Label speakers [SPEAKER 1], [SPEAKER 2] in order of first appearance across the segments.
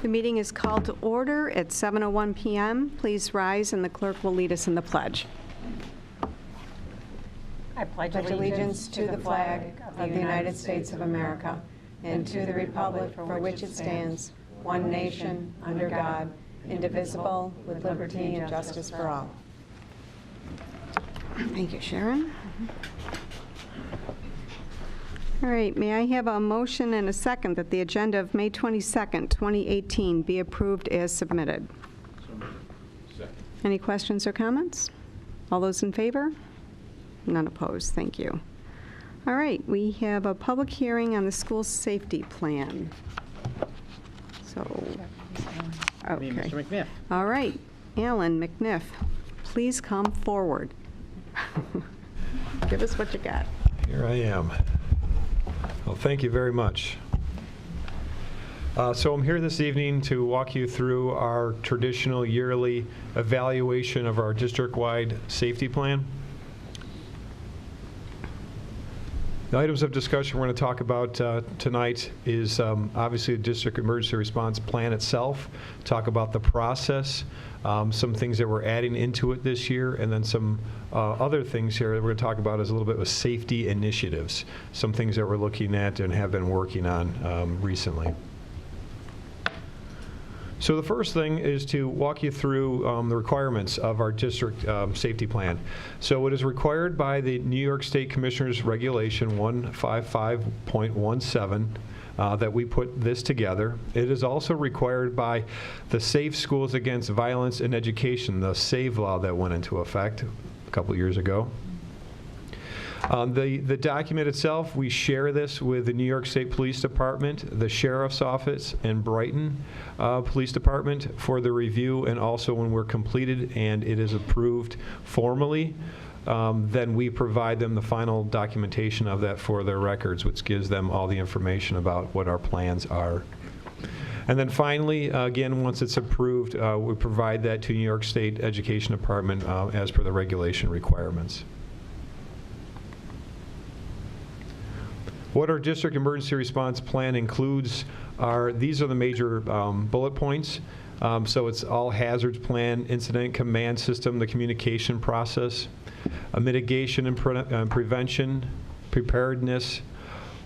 [SPEAKER 1] The meeting is called to order at 7:01 p.m. Please rise, and the clerk will lead us in the pledge.
[SPEAKER 2] I pledge
[SPEAKER 3] allegiance to the flag of the United States of America and to the republic for which it stands, one nation, under God, indivisible, with liberty and justice for all.
[SPEAKER 1] Thank you, Sharon. All right, may I have a motion and a second that the agenda of May 22nd, 2018 be approved as submitted?
[SPEAKER 4] Second.
[SPEAKER 1] Any questions or comments? All those in favor? None opposed. Thank you. All right, we have a public hearing on the school safety plan. So,
[SPEAKER 4] Me,
[SPEAKER 1] okay.
[SPEAKER 4] Mr. McNiff.
[SPEAKER 1] All right, Alan McNiff, please come forward. Give us what you got.
[SPEAKER 5] Here I am. Well, thank you very much. So I'm here this evening to walk you through our traditional yearly evaluation of our district-wide safety plan. The items of discussion we're going to talk about tonight is obviously the district emergency response plan itself, talk about the process, some things that we're adding into it this year, and then some other things here that we're going to talk about is a little bit with safety initiatives, some things that we're looking at and have been working on recently. So the first thing is to walk you through the requirements of our district safety plan. So it is required by the New York State Commissioners Regulation 155.17 that we put this together. It is also required by the Safe Schools Against Violence in Education, the SAVE law that went into effect a couple years ago. The document itself, we share this with the New York State Police Department, the Sheriff's Office, and Brighton Police Department for the review, and also when we're completed and it is approved formally, then we provide them the final documentation of that for their records, which gives them all the information about what our plans are. And then finally, again, once it's approved, we provide that to New York State Education Department as per the regulation requirements. What our district emergency response plan includes are, these are the major bullet points. So it's all hazards plan, incident command system, the communication process, mitigation and prevention, preparedness,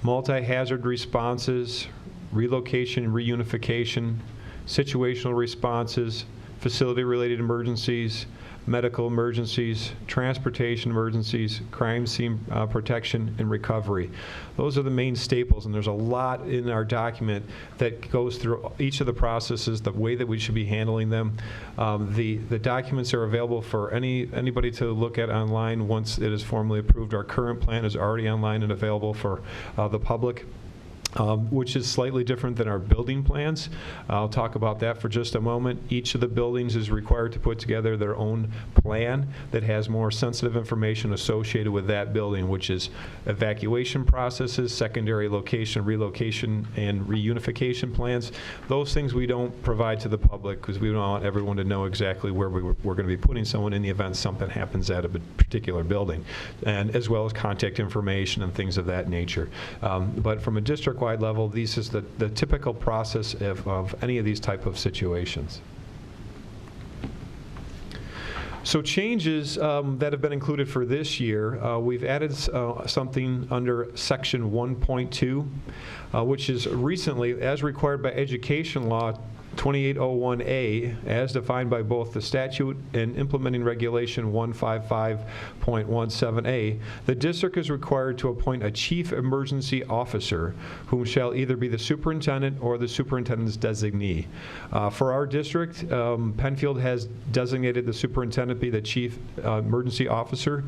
[SPEAKER 5] multi-hazard responses, relocation and reunification, situational responses, facility-related emergencies, medical emergencies, transportation emergencies, crime scene protection, and recovery. Those are the main staples, and there's a lot in our document that goes through each of the processes, the way that we should be handling them. The documents are available for anybody to look at online once it is formally approved. Our current plan is already online and available for the public. Which is slightly different than our building plans. I'll talk about that for just a moment. Each of the buildings is required to put together their own plan that has more sensitive information associated with that building, which is evacuation processes, secondary location, relocation, and reunification plans. Those things we don't provide to the public because we don't want everyone to know exactly where we're going to be putting someone in the event something happens at a particular building, and as well as contact information and things of that nature. But from a district level, this is the typical process of any of these type of situations. So changes that have been included for this year, we've added something under section 1.2, which is recently, as required by education law 2801A, as defined by both the statute and implementing regulation 155.17A, the district is required to appoint a chief emergency officer whom shall either be the superintendent or the superintendent's designee. For our district, Penfield has designated the superintendent be the chief emergency officer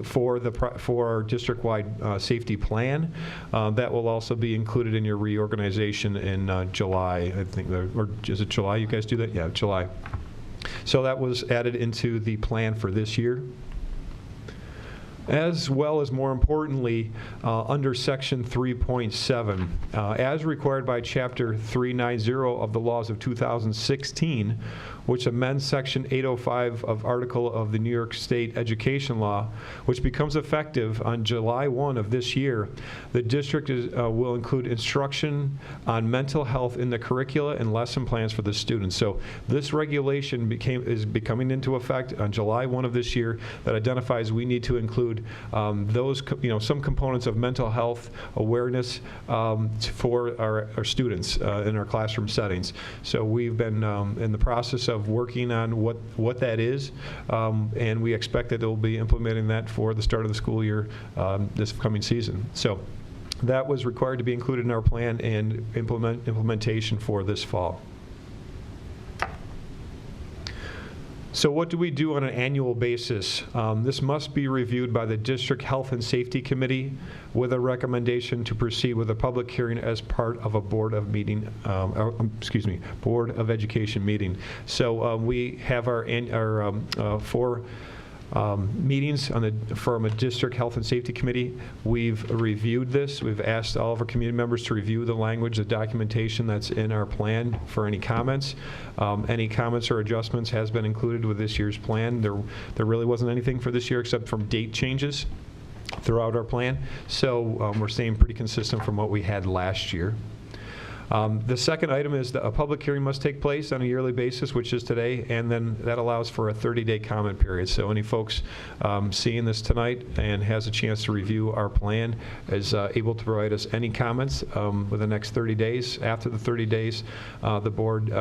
[SPEAKER 5] for our district-wide safety plan. That will also be included in your reorganization in July, I think. Or is it July you guys do that? Yeah, July. So that was added into the plan for this year. as well as, more importantly, under Section 3.7, as required by Chapter 390 of the laws of 2016, which amends Section 805 of Article of the New York State Education Law, which becomes effective on July 1 of this year. The district will include instruction on mental health in the curricula and lesson plans for the students. So this regulation is becoming into effect on July 1 of this year that identifies we need to include those, some components of mental health awareness for our students in our classroom settings. So we've been in the process of working on what that is, and we expect that they'll be implementing that for the start of the school year this coming season. So that was required to be included in our plan and implementation for this fall. So what do we do on an annual basis? This must be reviewed by the District Health and Safety Committee with a recommendation to proceed with a public hearing as part of a Board of Education meeting. So we have our 4 meetings from a District Health and Safety Committee. We've reviewed this. We've asked all of our community members to review the language, the documentation that's in our plan for any comments. Any comments or adjustments has been included with this year's plan. There really wasn't anything for this year except from date changes throughout our plan. So we're staying pretty consistent from what we had last year. The second item is that a public hearing must take place on a yearly basis, which is today, and then that allows for a 30-day comment period. So any folks seeing this tonight and has a chance to review our plan is able to provide us any comments within the next 30 days. After the 30 days, the board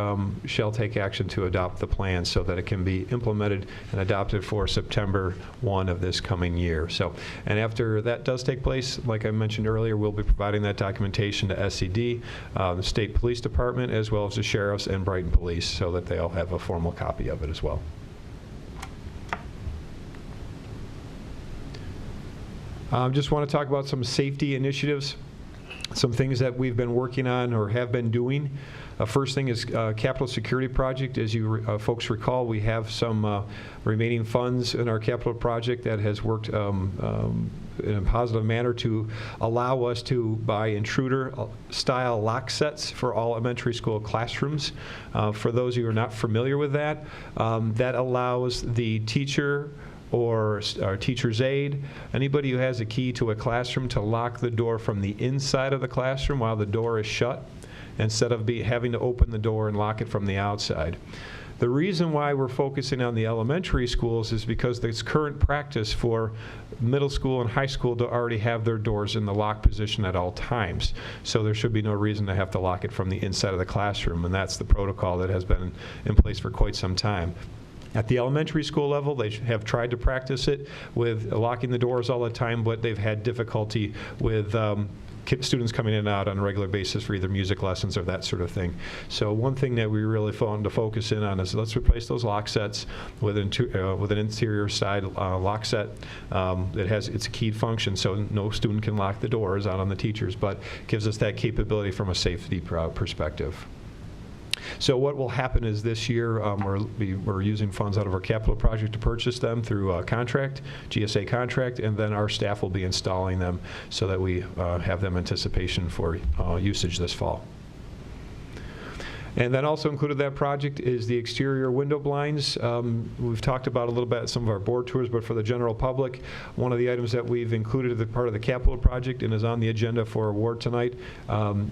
[SPEAKER 5] shall take action to adopt the plan so that it can be implemented and adopted for September 1 of this coming year. So, and after that does take place, like I mentioned earlier, we'll be providing that documentation to SCD, the State Police Department, as well as the Sheriff's and Brighton Police, so that they all have a formal copy of it as well. Just want to talk about some safety initiatives, some things that we've been working on or have been doing. First thing is capital security project. As you folks recall, we have some remaining funds in our capital project that has worked in a positive manner to allow us to buy intruder-style lock sets for all elementary school classrooms. For those of you who are not familiar with that, that allows the teacher or our teacher's aide, anybody who has a key to a classroom, to lock the door from the inside of the classroom while the door is shut, instead of having to open the door and lock it from the outside. The reason why we're focusing on the elementary schools is because there's current practice for middle school and high school to already have their doors in the lock position at all times. So there should be no reason to have to lock it from the inside of the classroom, and that's the protocol that has been in place for quite some time. At the elementary school level, they have tried to practice it with locking the doors all the time, but they've had difficulty with students coming in and out on a regular basis for either music lessons or that sort of thing. So one thing that we really wanted to focus in on is let's replace those lock sets with an interior side lock set. It's a keyed function, so no student can lock the doors out on the teachers, but gives us that capability from a safety perspective. So what will happen is this year we're using funds out of our capital project to purchase them through a contract, GSA contract, and then our staff will be installing them so that we have them in anticipation for usage this fall. And then also included that project is the exterior window blinds. We've talked about a little bit at some of our board tours, but for the general public, one of the items that we've included as part of the capital project and is on the agenda for award tonight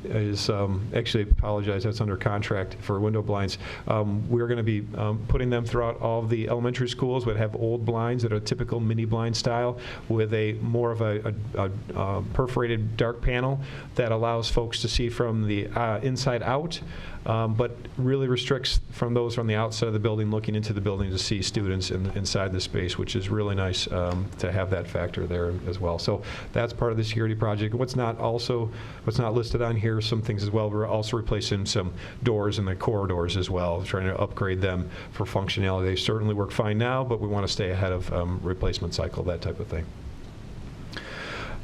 [SPEAKER 5] is, actually, apologize, that's under contract for window blinds. We're going to be putting them throughout all of the elementary schools that have old blinds that are typical mini blind style with a more of a perforated dark panel that allows folks to see from the inside out. But really restricts from those from the outside of the building looking into the building to see students inside the space, which is really nice to have that factor there as well. So that's part of the security project. What's not listed on here, some things as well. We're also replacing some doors in the corridors as well, trying to upgrade them for functionality. They certainly work fine now, but we want to stay ahead of replacement cycle, that type of thing.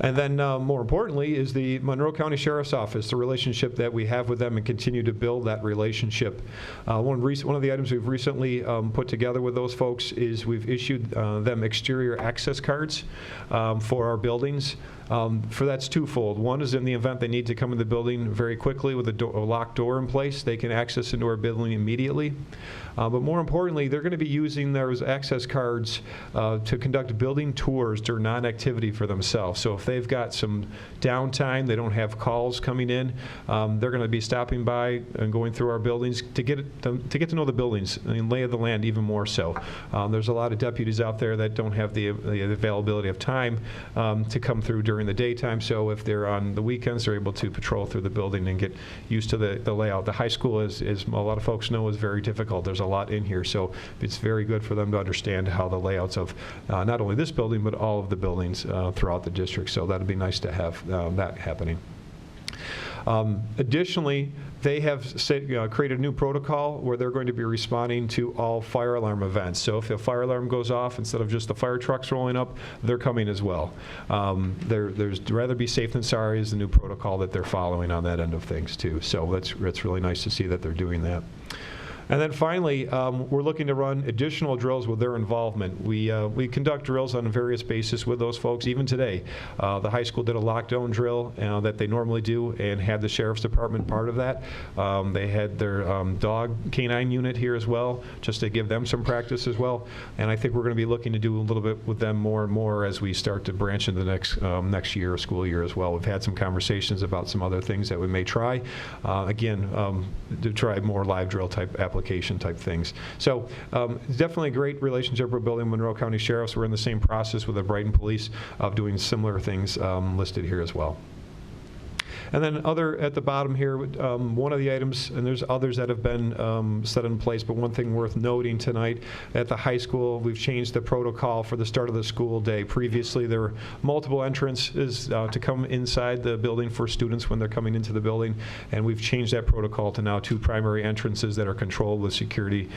[SPEAKER 5] And then, more importantly, is the Monroe County Sheriff's Office, the relationship that we have with them and continue to build that relationship. One of the items we've recently put together with those folks is we've issued them exterior access cards for our buildings. For that's twofold. One is in the event they need to come in the building very quickly with a locked door in place, they can access into our building immediately. But more importantly, they're going to be using those access cards to conduct building tours during non-activity for themselves. So if they've got some downtime, they don't have calls coming in, they're going to be stopping by and going through our buildings to get to know the buildings and lay of the land even more so. There's a lot of deputies out there that don't have the availability of time to come through during the daytime. So if they're on the weekends, they're able to patrol through the building and get used to the layout. The high school, as a lot of folks know, is very difficult. There's a lot in here, so it's very good for them to understand how the layouts of not only this building, but all of the buildings throughout the district. So that'd be nice to have that happening. Additionally, they have created a new protocol where they're going to be responding to all fire alarm events. So if a fire alarm goes off, instead of just the fire trucks rolling up, they're coming as well. There's rather be safe than sorry is the new protocol that they're following on that end of things too. So that's really nice to see that they're doing that. And then finally, we're looking to run additional drills with their involvement. We conduct drills on various bases with those folks. Even today, the high school did a lockdown drill that they normally do and had the Sheriff's Department part of that. They had their dog canine unit here as well, just to give them some practice as well. And I think we're going to be looking to do a little bit with them more and more as we start to branch into the next year, school year as well. We've had some conversations about some other things that we may try. Again, to try more live drill type application type things. So definitely a great relationship we're building with Monroe County Sheriffs. We're in the same process with the Brighton Police of doing similar things listed here as well. And then at the bottom here, one of the items, and there's others that have been set in place, but one thing worth noting tonight, at the high school, we've changed the protocol for the start of the school day. Previously, there were multiple entrances to come inside the building for students when they're coming into the building, and we've changed that protocol to now 2 primary entrances that are controlled with security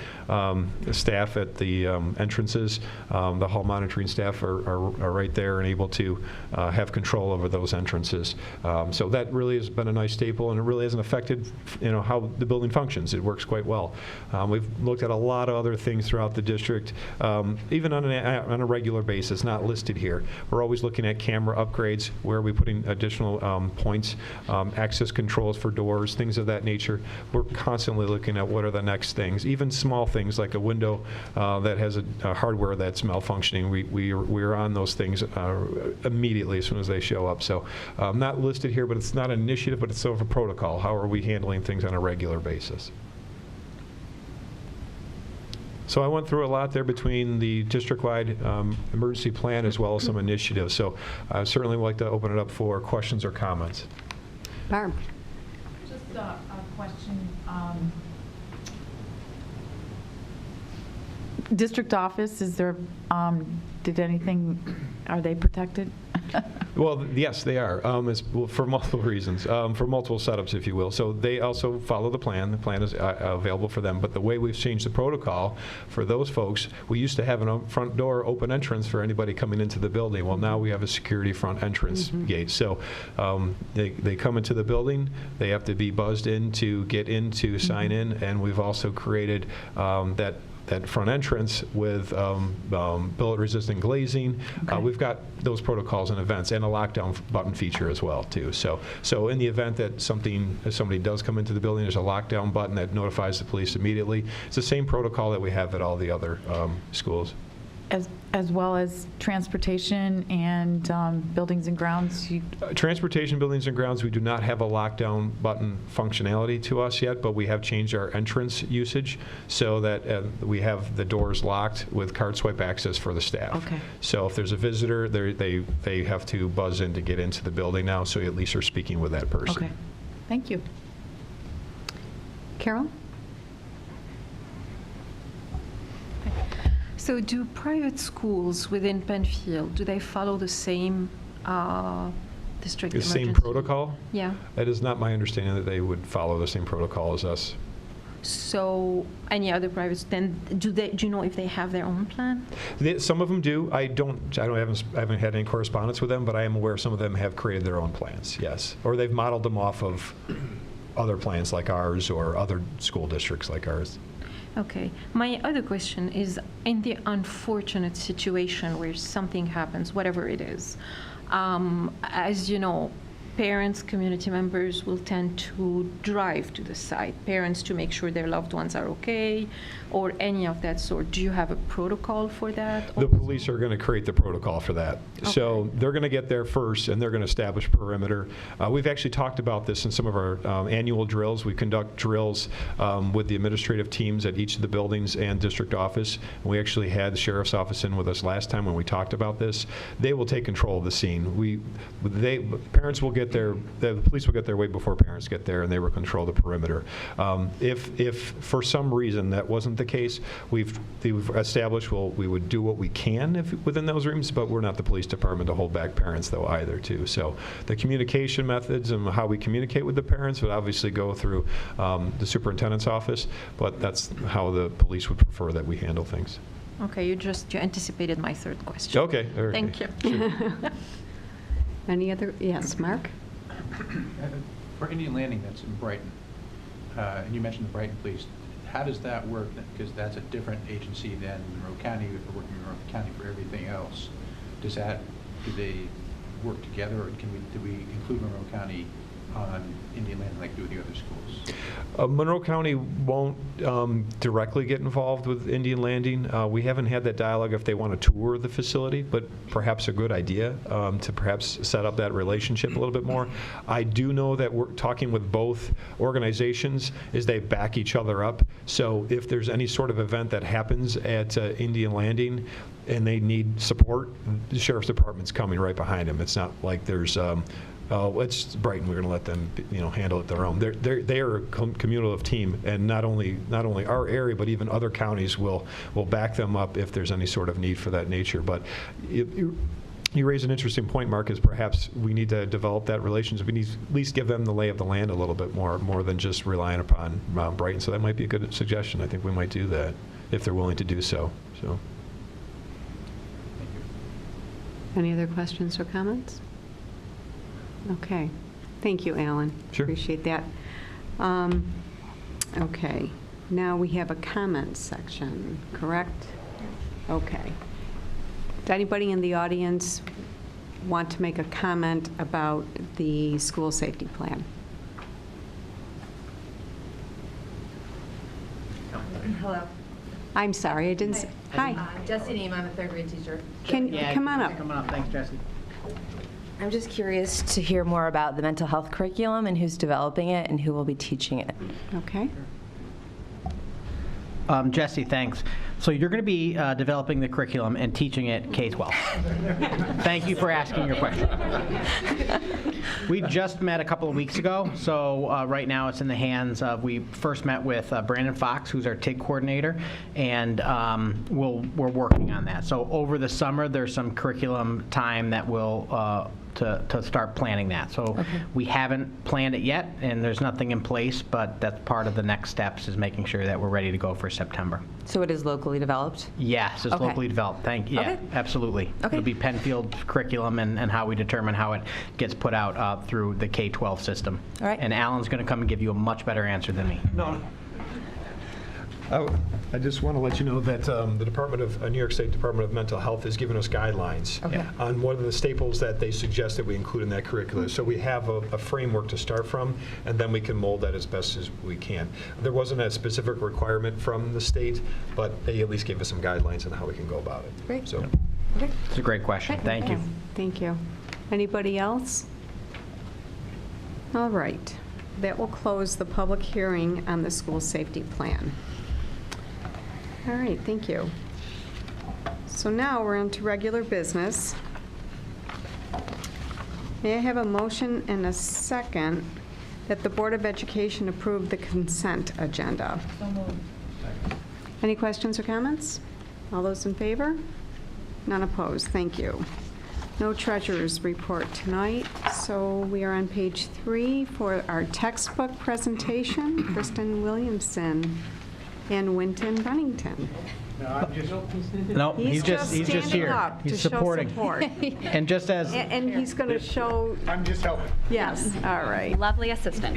[SPEAKER 5] staff at the entrances. The hall monitoring staff are right there and able to have control over those entrances. So that really has been a nice staple, and it really hasn't affected how the building functions. It works quite well. We've looked at a lot of other things throughout the district, even on a regular basis, not listed here. We're always looking at camera upgrades, where are we putting additional points, access controls for doors, things of that nature. We're constantly looking at what are the next things, even small things like a window that has a hardware that's malfunctioning. We're on those things immediately as soon as they show up. So not listed here, but it's not an initiative, but it's sort of a protocol. How are we handling things on a regular basis? So I went through a lot there between the district-wide emergency plan as well as some initiatives. So I certainly would like to open it up for questions or comments.
[SPEAKER 1] Barb.
[SPEAKER 2] Just a question. District office, is there, are they protected?
[SPEAKER 5] Well, yes, they are, for multiple reasons, for multiple setups, if you will. So they also follow the plan. The plan is available for them. But the way we've changed the protocol for those folks, we used to have a front door open entrance for anybody coming into the building. Well, now we have a security front entrance gate. So they come into the building. They have to be buzzed in to get in to sign in. And we've also created that front entrance with bullet-resistant glazing.
[SPEAKER 2] Okay.
[SPEAKER 5] We've got those protocols and events, and a lockdown button feature as well, too. So in the event that somebody does come into the building, there's a lockdown button that notifies the police immediately. It's the same protocol that we have at all the other schools.
[SPEAKER 2] As well as transportation and buildings and grounds?
[SPEAKER 5] Transportation, buildings, and grounds, we do not have a lockdown button functionality to us yet, but we have changed our entrance usage so that we have the doors locked with card swipe access for the staff.
[SPEAKER 2] Okay.
[SPEAKER 5] So if there's a visitor, they have to buzz in to get into the building now, so you at least are speaking with that person.
[SPEAKER 2] Okay. Thank you.
[SPEAKER 1] Carol?
[SPEAKER 6] So do private schools within Penfield, do they follow the same district emergency?
[SPEAKER 5] Same protocol?
[SPEAKER 6] Yeah.
[SPEAKER 5] That is not my understanding that they would follow the same protocol as us.
[SPEAKER 6] So any other privates, then do you know if they have their own plan?
[SPEAKER 5] Some of them do. I haven't had any correspondence with them, but I am aware some of them have created their own plans, yes. Or they've modeled them off of other plans like ours or other school districts like ours.
[SPEAKER 6] Okay. My other question is, in the unfortunate situation where something happens, whatever it is, as you know, parents, community members will tend to drive to the site, parents to make sure their loved ones are okay, or any of that sort. Do you have a protocol for that?
[SPEAKER 5] The police are going to create the protocol for that.
[SPEAKER 6] Okay.
[SPEAKER 5] So they're going to get there first, and they're going to establish perimeter. We've actually talked about this in some of our annual drills. We conduct drills with the administrative teams at each of the buildings and district office. And we actually had the sheriff's office in with us last time when we talked about this. They will take control of the scene. Parents will get there, the police will get there way before parents get there, and they will control the perimeter. If for some reason that wasn't the case, we've established we would do what we can within those rooms, but we're not the police department to hold back parents though either too. So the communication methods and how we communicate with the parents would obviously go through the superintendent's office, but that's how the police would prefer that we handle things.
[SPEAKER 6] Okay, you anticipated my third question.
[SPEAKER 5] Okay. All right.
[SPEAKER 6] Thank you.
[SPEAKER 5] Sure.
[SPEAKER 1] Any other, yes, Mark?
[SPEAKER 4] For Indian Landing, that's in Brighton, and you mentioned the Brighton Police. How does that work? Because that's a different agency than Monroe County. We're working in Monroe County for everything else. Do they work together, or do we include Monroe County on Indian Landing like do the other schools?
[SPEAKER 5] Monroe County won't directly get involved with Indian Landing. We haven't had that dialogue if they want to tour the facility, but perhaps a good idea to perhaps set up that relationship a little bit more. I do know that we're talking with both organizations is they back each other up. So if there's any sort of event that happens at Indian Landing and they need support, the Sheriff's Department's coming right behind them. It's not like there's it's Brighton. We're going to let them, handle it their own. They are a communal team, and not only our area, but even other counties will back them up if there's any sort of need for that nature. But you raise an interesting point, Mark. Is perhaps we need to develop that relationship. We need to at least give them the lay of the land a little bit more than just relying upon Brighton. So that might be a good suggestion. I think we might do that if they're willing to do so. So.
[SPEAKER 4] Thank you.
[SPEAKER 1] Any other questions or comments? Okay. Thank you, Alan.
[SPEAKER 5] Sure.
[SPEAKER 1] Appreciate that. Okay. Now we have a comment section, correct? Okay. Does anybody in the audience want to make a comment about the school safety plan?
[SPEAKER 7] Hello.
[SPEAKER 1] I'm sorry, I didn't. Hi.
[SPEAKER 7] Jessie Neem, I'm a third grade teacher.
[SPEAKER 1] Come on up.
[SPEAKER 8] Come on up. Thanks, Jesse.
[SPEAKER 7] I'm just curious to hear more about the mental health curriculum and who's developing it and who will be teaching it.
[SPEAKER 1] Okay.
[SPEAKER 8] Jesse, thanks. So you're going to be developing the curriculum and teaching it K-12. Thank you for asking your question. We just met a couple of weeks ago, so right now it's in the hands of, we first met with Brandon Fox, who's our TIG coordinator, and we're working on that. So over the summer, there's some curriculum time that will to start planning that. So we haven't planned it yet, and there's nothing in place, but that's part of the next steps is making sure that we're ready to go for September.
[SPEAKER 7] So it is locally developed?
[SPEAKER 8] Yes, it's
[SPEAKER 7] Okay.
[SPEAKER 8] locally developed. Thank you. Yeah,
[SPEAKER 7] Okay.
[SPEAKER 8] absolutely.
[SPEAKER 7] Okay.
[SPEAKER 8] It'll be Penfield curriculum and how we determine how it gets put out through the K-12 system.
[SPEAKER 7] All right.
[SPEAKER 8] And Alan's going to come and give you a much better answer than me.
[SPEAKER 5] No. I just want to let you know that the New York State Department of Mental Health has given us guidelines on what are the staples that they suggest that we include in that curriculum. So we have a framework to start from, and then we can mold that as best as we can. There wasn't a specific requirement from the state, but they at least gave us some guidelines on how we can go about it.
[SPEAKER 7] Great.
[SPEAKER 5] So.
[SPEAKER 7] Okay.
[SPEAKER 8] It's a great question. Thank you.
[SPEAKER 1] Thank you. Anybody else? All right. That will close the public hearing on the school safety plan. All right, thank you. So now we're into regular business. May I have a motion and a second that the Board of Education approve the consent agenda?
[SPEAKER 2] So moved.
[SPEAKER 1] Any questions or comments? All those in favor? None opposed. Thank you. No treasurer's report tonight, so we are on page 3 for our textbook presentation. Kristen Williamson and Winton Bennington.
[SPEAKER 8] No, he's just
[SPEAKER 1] standing
[SPEAKER 8] here.
[SPEAKER 1] up
[SPEAKER 8] He's
[SPEAKER 1] to show
[SPEAKER 8] supporting.
[SPEAKER 1] support.
[SPEAKER 8] And just as,
[SPEAKER 1] And he's going to show,
[SPEAKER 9] I'm just helping.
[SPEAKER 1] yes, all right.
[SPEAKER 10] Lovely assistant.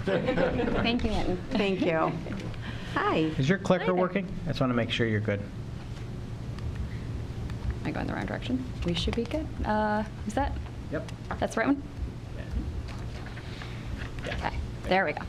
[SPEAKER 10] Thank you, Linton.
[SPEAKER 1] Thank you. Hi.
[SPEAKER 8] is your clicker working? I just want to make sure you're good.
[SPEAKER 10] Am I going the wrong direction? We should be good. Is that?
[SPEAKER 8] Yep.
[SPEAKER 10] That's the right one? Okay, there we go.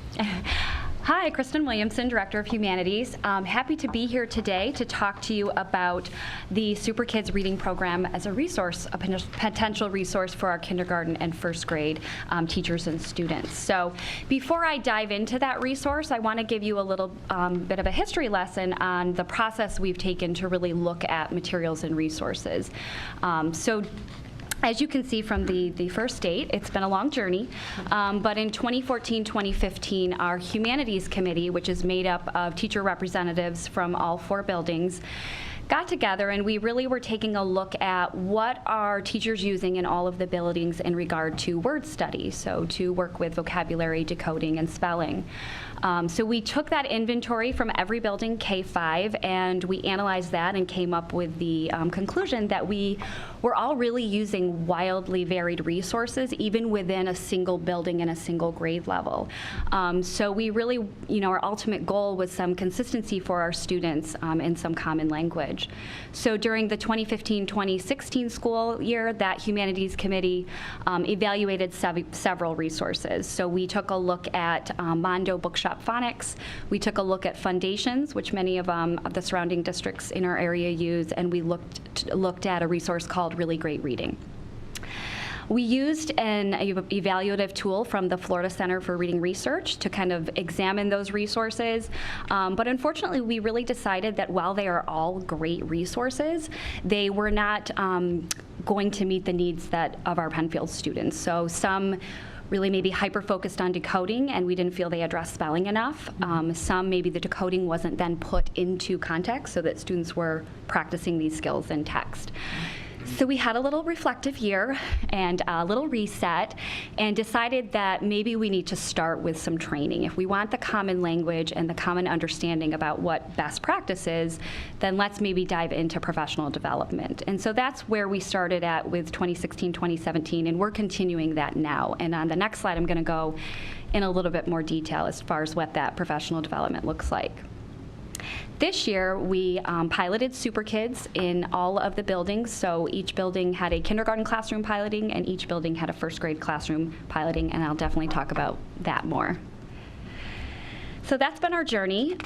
[SPEAKER 10] Hi, Kristen Williamson, Director of Humanities. Happy to be here today to talk to you about the Super Kids Reading Program as a resource, a potential resource for our kindergarten and first grade teachers and students. So before I dive into that resource, I want to give you a little bit of a history lesson on the process we've taken to really look at materials and resources. As you can see from the first date, it's been a long journey, but in 2014-2015, our Humanities Committee, which is made up of teacher representatives from all 4 buildings, got together and we really were taking a look at what are teachers using in all of the buildings in regard to word study, so to work with vocabulary, decoding, and spelling. So we took that inventory from every building, K-5, and we analyzed that and came up with the conclusion that we were all really using wildly varied resources, even within a single building and a single grade level. So we really, our ultimate goal was some consistency for our students and some common language. So during the 2015-2016 school year, that Humanities Committee evaluated several resources. So we took a look at Mondo Bookshop Phonics. We took a look at Fundations, which many of the surrounding districts in our area use, and we looked at a resource called Really Great Reading. We used an evaluative tool from the Florida Center for Reading Research to kind of examine those resources, but unfortunately we really decided that while they are all great resources, they were not going to meet the needs of our Penfield students. So some really maybe hyper-focused on decoding, and we didn't feel they addressed spelling enough. Some, maybe the decoding wasn't then put into context so that students were practicing these skills in text. So we had a little reflective year and a little reset and decided that maybe we need to start with some training. If we want the common language and the common understanding about what best practice is, then let's maybe dive into professional development. And so that's where we started at with 2016-2017, and we're continuing that now. And on the next slide, I'm going to go in a little bit more detail as far as what that professional development looks like. This year, we piloted Super Kids in all of the buildings. So each building had a kindergarten classroom piloting, and each building had a first grade classroom piloting, and I'll definitely talk about that more. So that's been our journey.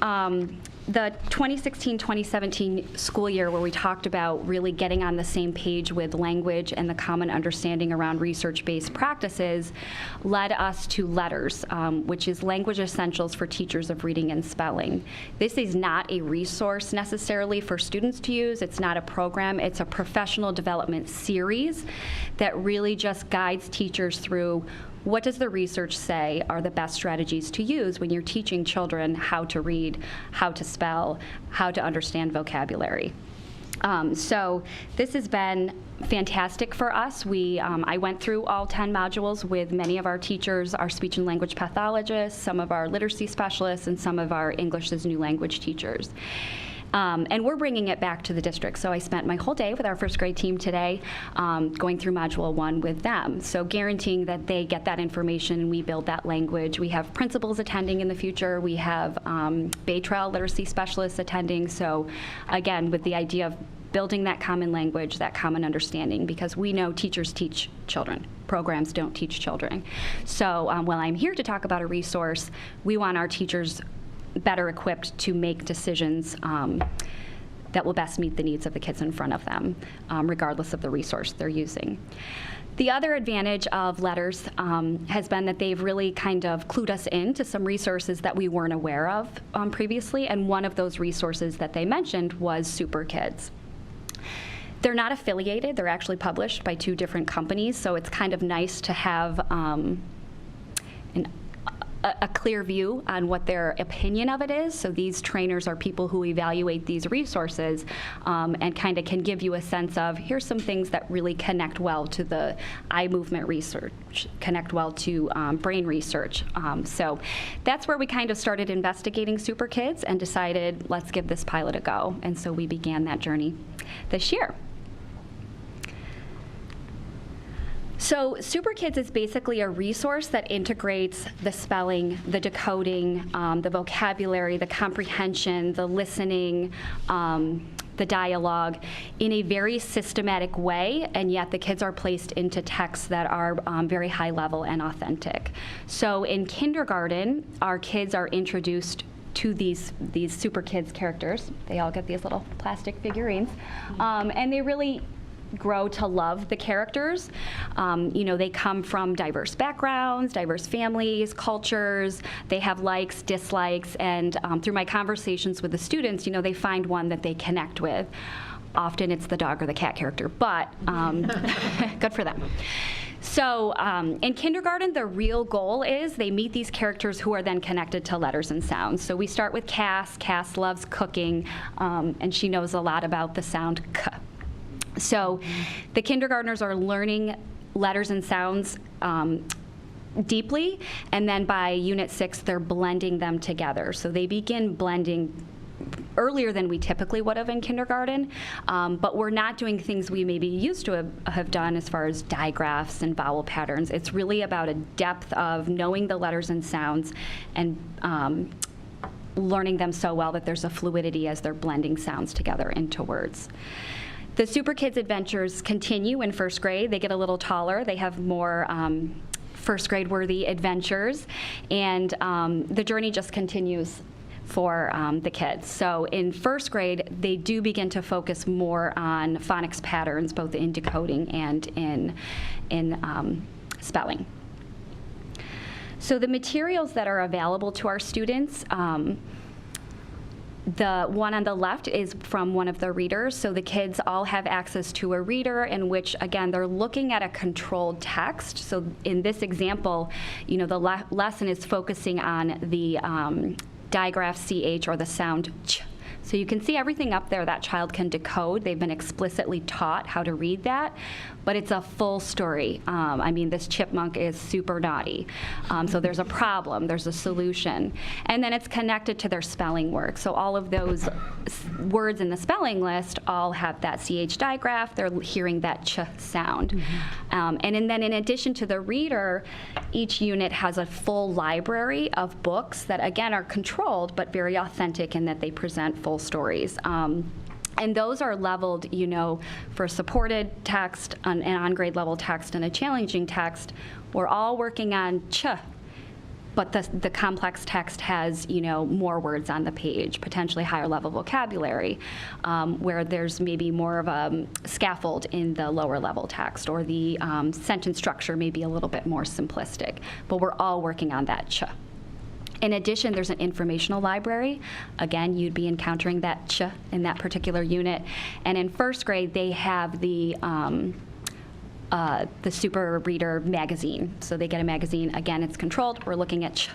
[SPEAKER 10] The 2016-2017 school year, where we talked about really getting on the same page with language and the common understanding around research-based practices, led us to LETTERS, which is Language Essentials for Teachers of Reading and Spelling. This is not a resource necessarily for students to use. It's not a program. It's a professional development series that really just guides teachers through what does the research say are the best strategies to use when you're teaching children how to read, how to spell, how to understand vocabulary. So this has been fantastic for us. I went through all 10 modules with many of our teachers, our speech and language pathologists, some of our literacy specialists, and some of our English as new language teachers. And we're bringing it back to the district. So I spent my whole day with our first grade team today going through Module 1 with them. So guaranteeing that they get that information and we build that language. We have principals attending in the future. We have Bay Trail literacy specialists attending. So again, with the idea of building that common language, that common understanding, because we know teachers teach children. Programs don't teach children. So while I'm here to talk about a resource, we want our teachers better equipped to make decisions that will best meet the needs of the kids in front of them, regardless of the resource they're using. The other advantage of LETTERS has been that they've really kind of clued us into some resources that we weren't aware of previously, and one of those resources that they mentioned was Super Kids. They're not affiliated. They're actually published by 2 different companies, so it's kind of nice to have a clear view on what their opinion of it is. So these trainers are people who evaluate these resources and kind of can give you a sense of, here's some things that really connect well to the eye movement research, connect well to brain research. So that's where we kind of started investigating Super Kids and decided, let's give this pilot a go. And so we began that journey this year. So Super Kids is basically a resource that integrates the spelling, the decoding, the vocabulary, the comprehension, the listening, the dialogue in a very systematic way, and yet the kids are placed into texts that are very high level and authentic. So in kindergarten, our kids are introduced to these Super Kids characters. They all get these little plastic figurines, and they really grow to love the characters. They come from diverse backgrounds, diverse families, cultures. They have likes, dislikes, and through my conversations with the students, they find one that they connect with. Often it's the dog or the cat character, but good for them. So in kindergarten, the real goal is they meet these characters who are then connected to letters and sounds. So we start with Cass. Cass loves cooking, and she knows a lot about the sound K. So the kindergartners are learning letters and sounds deeply, and then by Unit 6, they're blending them together. So they begin blending earlier than we typically would have in kindergarten, but we're not doing things we maybe used to have done as far as digraphs and vowel patterns. It's really about a depth of knowing the letters and sounds and learning them so well that there's a fluidity as they're blending sounds together into words. The Super Kids adventures continue in first grade. They get a little taller. They have more first grade worthy adventures, and the journey just continues for the kids. So in first grade, they do begin to focus more on phonics patterns, both in decoding and in spelling. So the materials that are available to our students, the one on the left is from one of the readers. So the kids all have access to a reader in which, again, they're looking at a controlled text. So in this example, the lesson is focusing on the digraph CH or the sound ch. So you can see everything up there that child can decode. They've been explicitly taught how to read that, but it's a full story. This chipmunk is super naughty. So there's a problem, there's a solution. And then it's connected to their spelling work. So all of those words in the spelling list all have that CH digraph. They're hearing that ch sound. Mm-hmm. And then in addition to the reader, each unit has a full library of books that, again, are controlled but very authentic in that they present full stories. And those are leveled, for supported text, an on-grade level text, and a challenging text. We're all working on ch, but the complex text has, more words on the page, potentially higher level vocabulary, where there's maybe more of a scaffold in the lower level text, or the sentence structure may be a little bit more simplistic. But we're all working on that ch. In addition, there's an informational library. Again, you'd be encountering that ch in that particular unit. And in first grade, they have the Super Reader magazine. So they get a magazine. Again, it's controlled. We're looking at ch,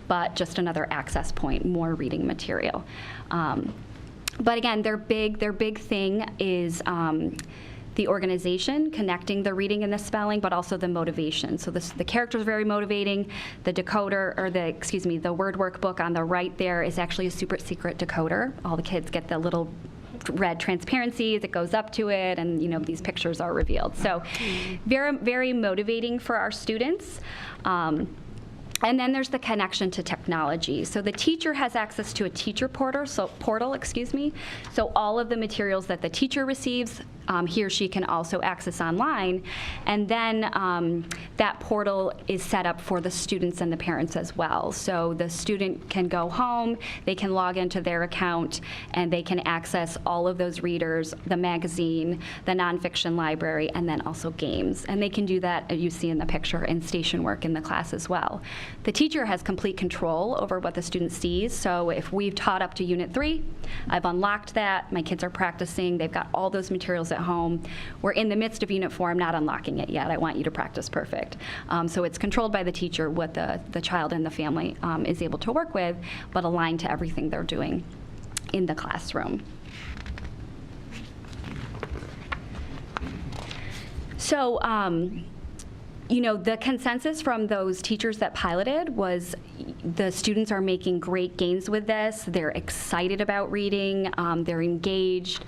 [SPEAKER 10] but just another access point, more reading material. But again, their big thing is the organization, connecting the reading and the spelling, but also the motivation. So the character is very motivating. The decoder, or the word workbook on the right there is actually a super secret decoder. All the kids get the little red transparency that goes up to it, and these pictures are revealed. So very, very motivating for our students. And then there's the connection to technology. So the teacher has access to a teacher portal. So all of the materials that the teacher receives, he or she can also access online. And then that portal is set up for the students and the parents as well. So the student can go home, they can log into their account, and they can access all of those readers, the magazine, the nonfiction library, and then also games. And they can do that, you see in the picture, in station work in the class as well. The teacher has complete control over what the student sees. So if we've taught up to Unit 3, I've unlocked that, my kids are practicing, they've got all those materials at home. We're in the midst of Unit 4. I'm not unlocking it yet. I want you to practice perfect. So it's controlled by the teacher what the child and the family is able to work with, but aligned to everything they're doing in the classroom. So, you know, the consensus from those teachers that piloted was the students are making great gains with this. They're excited about reading. They're engaged.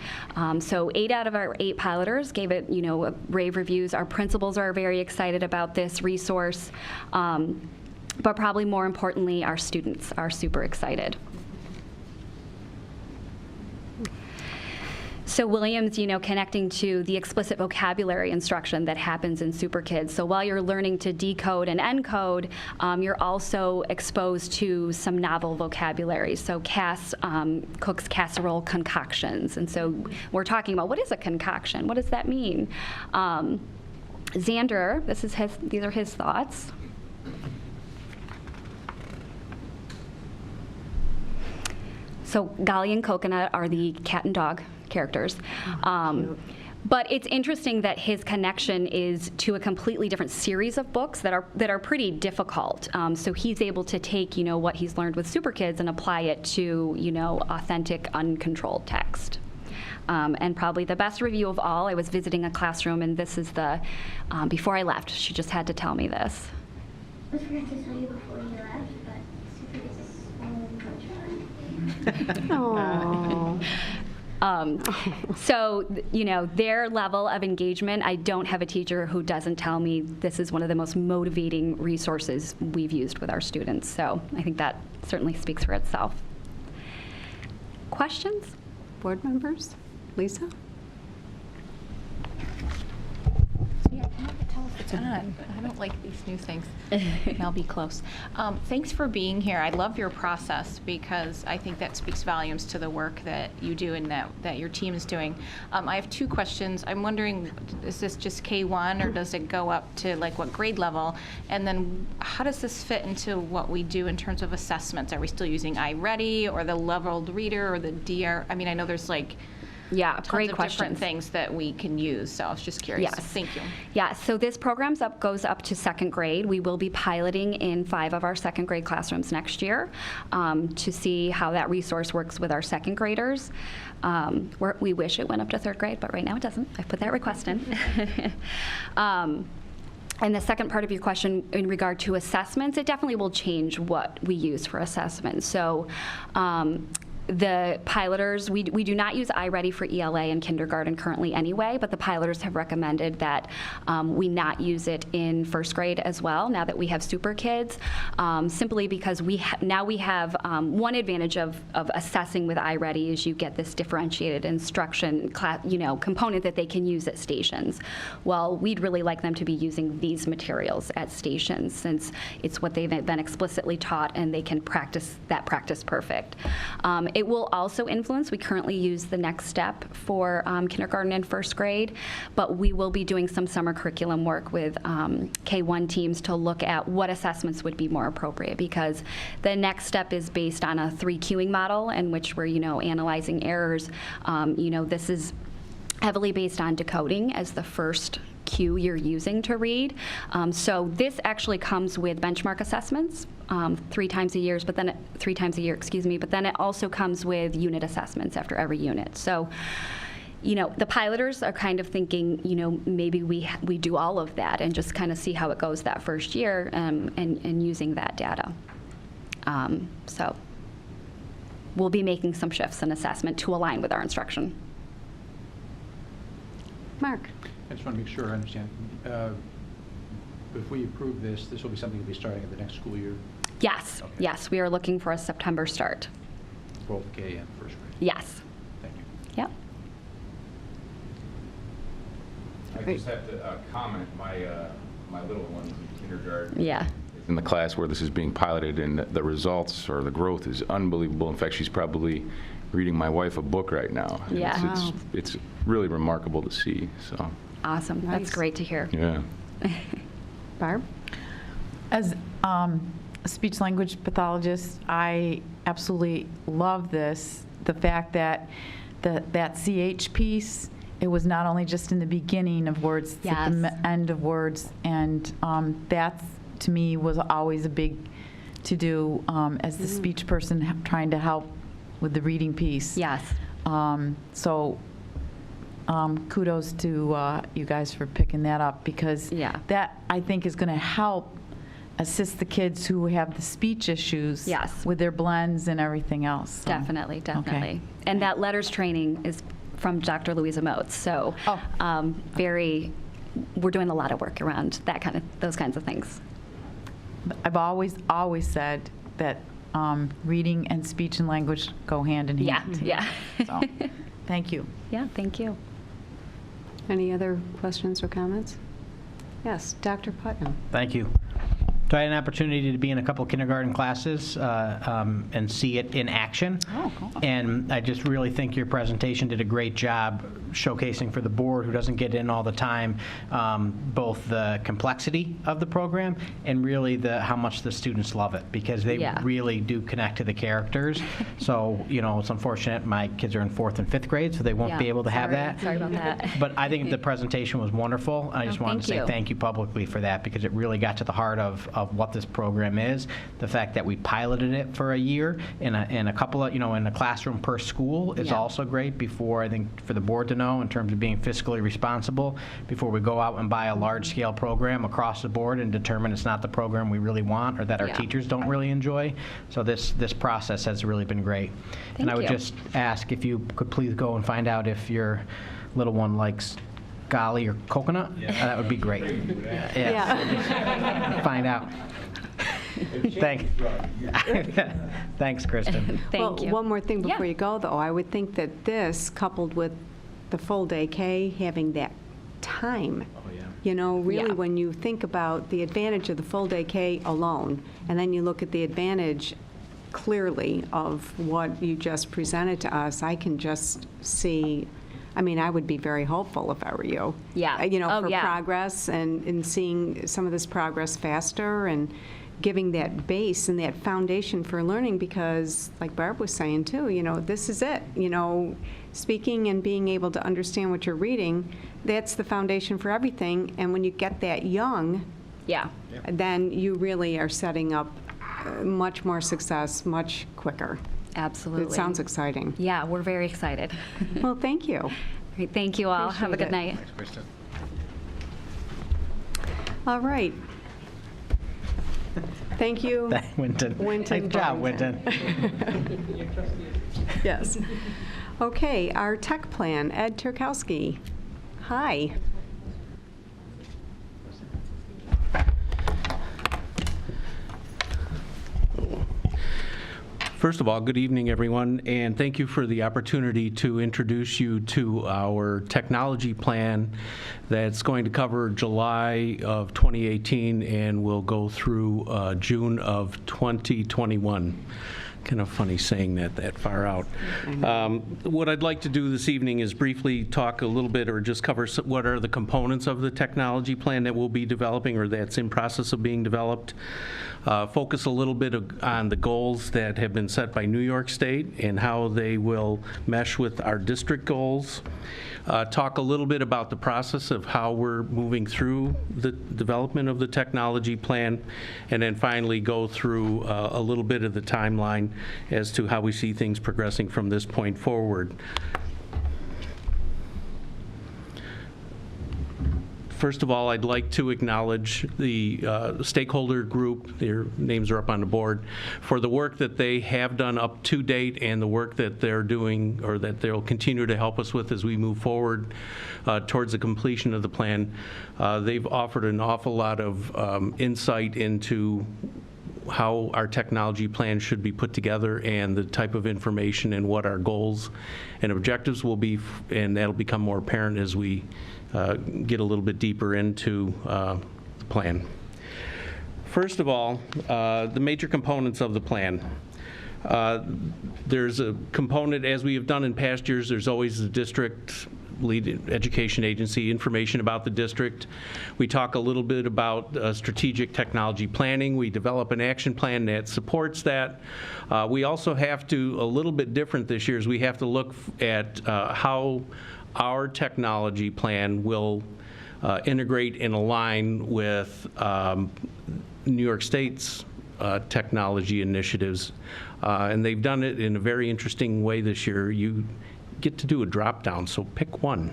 [SPEAKER 10] So 8 out of our 8 piloters gave it, you know, rave reviews. Our principals are very excited about this resource. But probably more importantly, our students are super excited. So Williams, you know, connecting to the explicit vocabulary instruction that happens in Super Kids. So while you're learning to decode and encode, you're also exposed to some novel vocabulary. So Cook's casserole concoctions. And so we're talking about, what is a concoction? What does that mean? Xander, these are his thoughts. So Golly and Coconut are the cat and dog characters. But it's interesting that his connection is to a completely different series of books that are pretty difficult. So he's able to take, you know, what he's learned with Super Kids and apply it to, you know, authentic, uncontrolled text. And probably the best review of all, I was visiting a classroom, and this is the, before I left, she just had to tell me this.
[SPEAKER 9] I forgot to tell you before you left, but Super Kids is so much fun.
[SPEAKER 1] Aww.
[SPEAKER 10] So, you know, their level of engagement, I don't have a teacher who doesn't tell me this is one of the most motivating resources we've used with our students. So I think that certainly speaks for itself. Questions?
[SPEAKER 1] Board members? Lisa?
[SPEAKER 11] Yeah, can you tell if it's on? I don't like these new things. I'll be close. Thanks for being here. I love your process because I think that speaks volumes to the work that you do and that your team is doing. I have 2 questions. I'm wondering, is this just K1 or does it go up to like what grade level? And then how does this fit into what we do in terms of assessments? Are we still using iReady or the leveled reader or the DR? I mean, I know there's like
[SPEAKER 10] Yeah, great
[SPEAKER 11] of
[SPEAKER 10] questions.
[SPEAKER 11] different things that we can use. So I was just curious.
[SPEAKER 10] Yes.
[SPEAKER 11] Thank you.
[SPEAKER 10] Yeah, so this program goes up to 2nd grade. We will be piloting in 5 of our 2nd grade classrooms next year to see how that resource works with our 2nd graders. We wish it went up to 3rd grade, but right now it doesn't. I've put that request in. And the second part of your question in regard to assessments, it definitely will change what we use for assessments. So the piloters, we do not use iReady for ELA in kindergarten currently anyway, but the piloters have recommended that we not use it in 1st grade as well, now that we have Super Kids, simply because now we have one advantage of assessing with iReady is you get this differentiated instruction component that they can use at stations. Well, we'd really like them to be using these materials at stations since it's what they've been explicitly taught and they can practice perfect. It will also influence, we currently use the Next Step for kindergarten and 1st grade, but we will be doing some summer curriculum work with K1 teams to look at what assessments would be more appropriate because the Next Step is based on a 3 cueing model in which we're, analyzing errors. This is heavily based on decoding as the first cue you're using to read. So this actually comes with benchmark assessments 3 times a year, but then it also comes with unit assessments after every unit. So, the piloters are kind of thinking, maybe we do all of that and just kind of see how it goes that first year and using that data. So we'll be making some shifts in assessment to align with our instruction.
[SPEAKER 1] Mark?
[SPEAKER 4] I just want to make sure I understand. If we approve this will be something to be starting at the next school year?
[SPEAKER 10] Yes, okay. Yes, we are looking for a September start.
[SPEAKER 4] Both K and 1st grade?
[SPEAKER 10] Yes.
[SPEAKER 4] Thank you.
[SPEAKER 10] Yep.
[SPEAKER 12] I just have to comment, my little one's in kindergarten.
[SPEAKER 10] Yeah.
[SPEAKER 12] In the class where this is being piloted, and the results or the growth is unbelievable. In fact, she's probably reading my wife a book right now.
[SPEAKER 10] Yeah.
[SPEAKER 12] It's really remarkable to see. So.
[SPEAKER 10] Awesome.
[SPEAKER 1] Nice.
[SPEAKER 10] That's great to hear.
[SPEAKER 12] Yeah.
[SPEAKER 1] Barb?
[SPEAKER 2] As a speech language pathologist, I absolutely love this, the fact that that CH piece it was not only just in the beginning of words, it's at the
[SPEAKER 10] Yes.
[SPEAKER 2] end of words, and that, to me, was always a big to-do as the speech person trying to help with the reading piece.
[SPEAKER 10] Yes.
[SPEAKER 2] So kudos to you guys for picking that up, because
[SPEAKER 10] Yeah.
[SPEAKER 2] that, I think, is going to help assist the kids who have the speech issues
[SPEAKER 10] Yes.
[SPEAKER 2] with their blends and everything else. So,
[SPEAKER 10] Definitely, definitely.
[SPEAKER 2] Okay.
[SPEAKER 10] And that letters training is from Dr. Louisa Motes. So we're doing a lot of work around those kinds of things.
[SPEAKER 2] I've always said that reading and speech and language go hand in hand.
[SPEAKER 10] Yeah.
[SPEAKER 2] So, thank you.
[SPEAKER 10] Yeah, thank you.
[SPEAKER 1] Any other questions or comments? Yes, Dr. Putnam.
[SPEAKER 8] Thank you. So I had an opportunity to be in a couple kindergarten classes and see it in action.
[SPEAKER 2] Oh, cool.
[SPEAKER 8] And I just really think your presentation did a great job showcasing for the board, who doesn't get in all the time, both the complexity of the program and really how much the students love it, because they
[SPEAKER 10] Yeah.
[SPEAKER 8] really do connect to the characters. So, it's unfortunate my kids are in 4th and 5th grade, so they won't be able to have that.
[SPEAKER 10] Sorry about that.
[SPEAKER 8] But I think the presentation was wonderful. I just wanted to say thank you publicly for that, because it really got to the heart of what this program is. The fact that we piloted it for a year in a couple of, in a classroom per school is
[SPEAKER 10] Yeah.
[SPEAKER 8] also great, before, I think, for the board to know in terms of being fiscally responsible, before we go out and buy a large-scale program across the board and determine it's not the program we really want or that our
[SPEAKER 10] Yeah.
[SPEAKER 8] teachers don't really enjoy. So this process has really been great. And I would
[SPEAKER 10] you.
[SPEAKER 8] just ask if you could please go and find out if your little one likes golly or coconut. That would be great. Just find out. Thanks, Kristen.
[SPEAKER 10] Thank you.
[SPEAKER 1] One more thing before
[SPEAKER 10] Yeah.
[SPEAKER 1] you go, though. I would think that this, coupled with the full day K, having that time. Really,
[SPEAKER 10] Yeah.
[SPEAKER 1] when you think about the advantage of the full day K alone, and then you look at the advantage clearly of what you just presented to us, I can just see, I would be very hopeful if I were you.
[SPEAKER 10] Yeah.
[SPEAKER 1] For
[SPEAKER 10] Yeah.
[SPEAKER 1] progress and seeing some of this progress faster and giving that base and that foundation for learning, because like Barb was saying too, this is it. Speaking and being able to understand what you're reading, that's the foundation for everything. And when you get that young,
[SPEAKER 10] Yeah.
[SPEAKER 1] then you really are setting up much more success much quicker.
[SPEAKER 10] Absolutely.
[SPEAKER 1] It sounds exciting.
[SPEAKER 10] Yeah, we're very excited.
[SPEAKER 1] Well, thank you.
[SPEAKER 10] Great, thank you all. Have a good
[SPEAKER 1] Appreciate
[SPEAKER 10] night.
[SPEAKER 1] All right. Thank you.
[SPEAKER 8] Winton.
[SPEAKER 1] Winton
[SPEAKER 8] Nice job,
[SPEAKER 1] Barrington.
[SPEAKER 8] Winton.
[SPEAKER 1] Yes. Okay, our tech plan, Ed Turkowski. Hi.
[SPEAKER 13] First of all, good evening, everyone, and thank you for the opportunity to introduce you to our technology plan that's going to cover July of 2018 and will go through June of 2021. Kind of funny saying that far out. What I'd like to do this evening is briefly talk a little bit or just cover what are the components of the technology plan that we'll be developing or that's in process of being developed. Focus a little bit on the goals that have been set by New York State and how they will mesh with our district goals. Talk a little bit about the process of how we're moving through the development of the technology plan, and then finally go through a little bit of the timeline as to how we see things progressing from this point forward. First of all, I'd like to acknowledge the stakeholder group, their names are up on the board, for the work that they have done up to date and the work that they're doing or that they'll continue to help us with as we move forward towards the completion of the plan. They've offered an awful lot of insight into how our technology plan should be put together and the type of information and what our goals and objectives will be, and that'll become more apparent as we get a little bit deeper into the plan. First of all, the major components of the plan. There's a component, as we have done in past years, there's always the district lead education agency information about the district. We talk a little bit about strategic technology planning. We develop an action plan that supports that. We also have to, a little bit different this year, is we have to look at how our technology plan will integrate and align with New York State's technology initiatives. And they've done it in a very interesting way this year. You get to do a drop down, so pick one.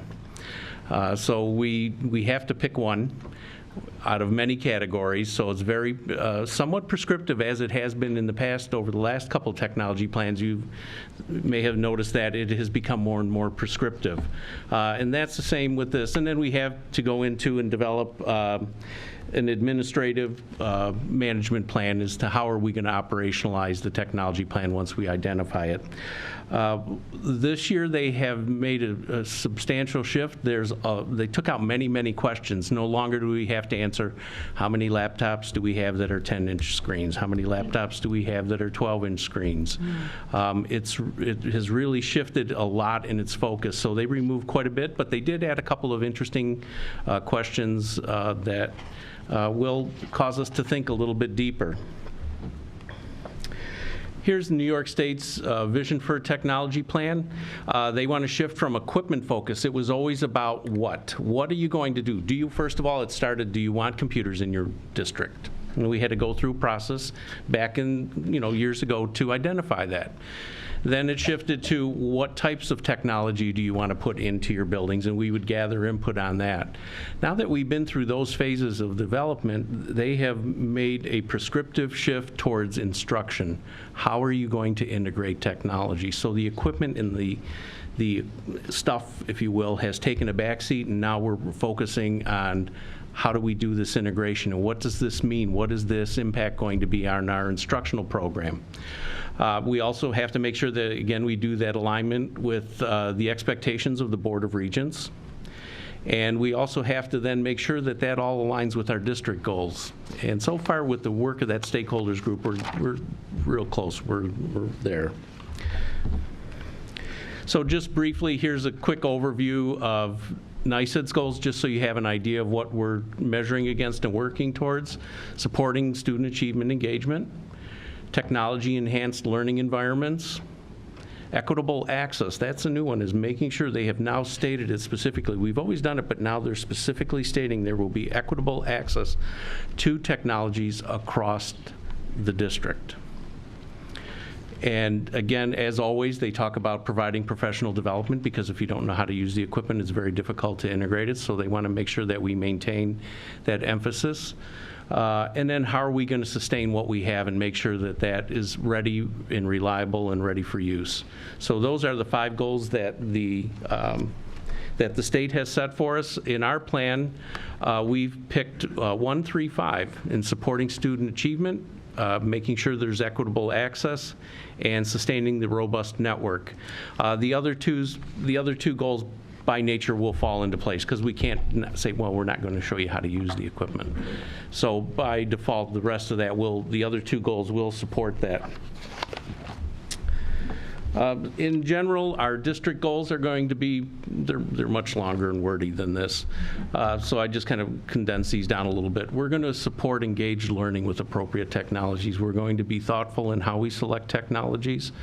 [SPEAKER 13] So we have to pick one out of many categories, so it's very somewhat prescriptive, as it has been in the past. Over the last couple technology plans, you may have noticed that it has become more and more prescriptive. And that's the same with this. And then we have to go into and develop an administrative management plan as to how are we going to operationalize the technology plan once we identify it. This year they have made a substantial shift. They took out many questions. No longer do we have to answer how many laptops do we have that are 10-inch screens, how many laptops do we have that are 12-inch screens. It has really shifted a lot in its focus. So they removed quite a bit, but they did add a couple of interesting questions that will cause us to think a little bit deeper. Here's New York State's vision for a technology plan. They want to shift from equipment focus. It was always about what? What are you going to do? Do you, first of all, it started, do you want computers in your district? And we had to go through a process back in, years ago to identify that. Then it shifted to what types of technology do you want to put into your buildings, and we would gather input on that. Now that we've been through those phases of development, they have made a prescriptive shift towards instruction. How are you going to integrate technology? So the equipment and the stuff, if you will, has taken a backseat, and now we're focusing on how do we do this integration, and what does this mean? What is this impact going to be on our instructional program? We also have to make sure that, again, we do that alignment with the expectations of the Board of Regents. And we also have to then make sure that that all aligns with our district goals. And so far with the work of that stakeholders group, we're real close. We're there. So just briefly, here's a quick overview of NYSED's goals, just so you have an idea of what we're measuring against and working towards. Supporting student achievement engagement, technology-enhanced learning environments, equitable access. That's a new one, is making sure they have now stated it specifically. We've always done it, but now they're specifically stating there will be equitable access to technologies across the district. And again, as always, they talk about providing professional development, because if you don't know how to use the equipment, it's very difficult to integrate it. So they want to make sure that we maintain that emphasis. And then how are we going to sustain what we have and make sure that that is ready and reliable and ready for use? So those are the 5 goals that the state has set for us. In our plan, we've picked 1, 3, 5 in supporting student achievement, making sure there's equitable access, and sustaining the robust network. The other two goals by nature will fall into place, because we can't say, well, we're not going to show you how to use the equipment. So by default, the rest of that the other 2 goals will support that. In general, our district goals are going to be, they're much longer and wordy than this. So I just kind of condense these down a little bit. We're going to support engaged learning with appropriate technologies. We're going to be thoughtful in how we select technologies,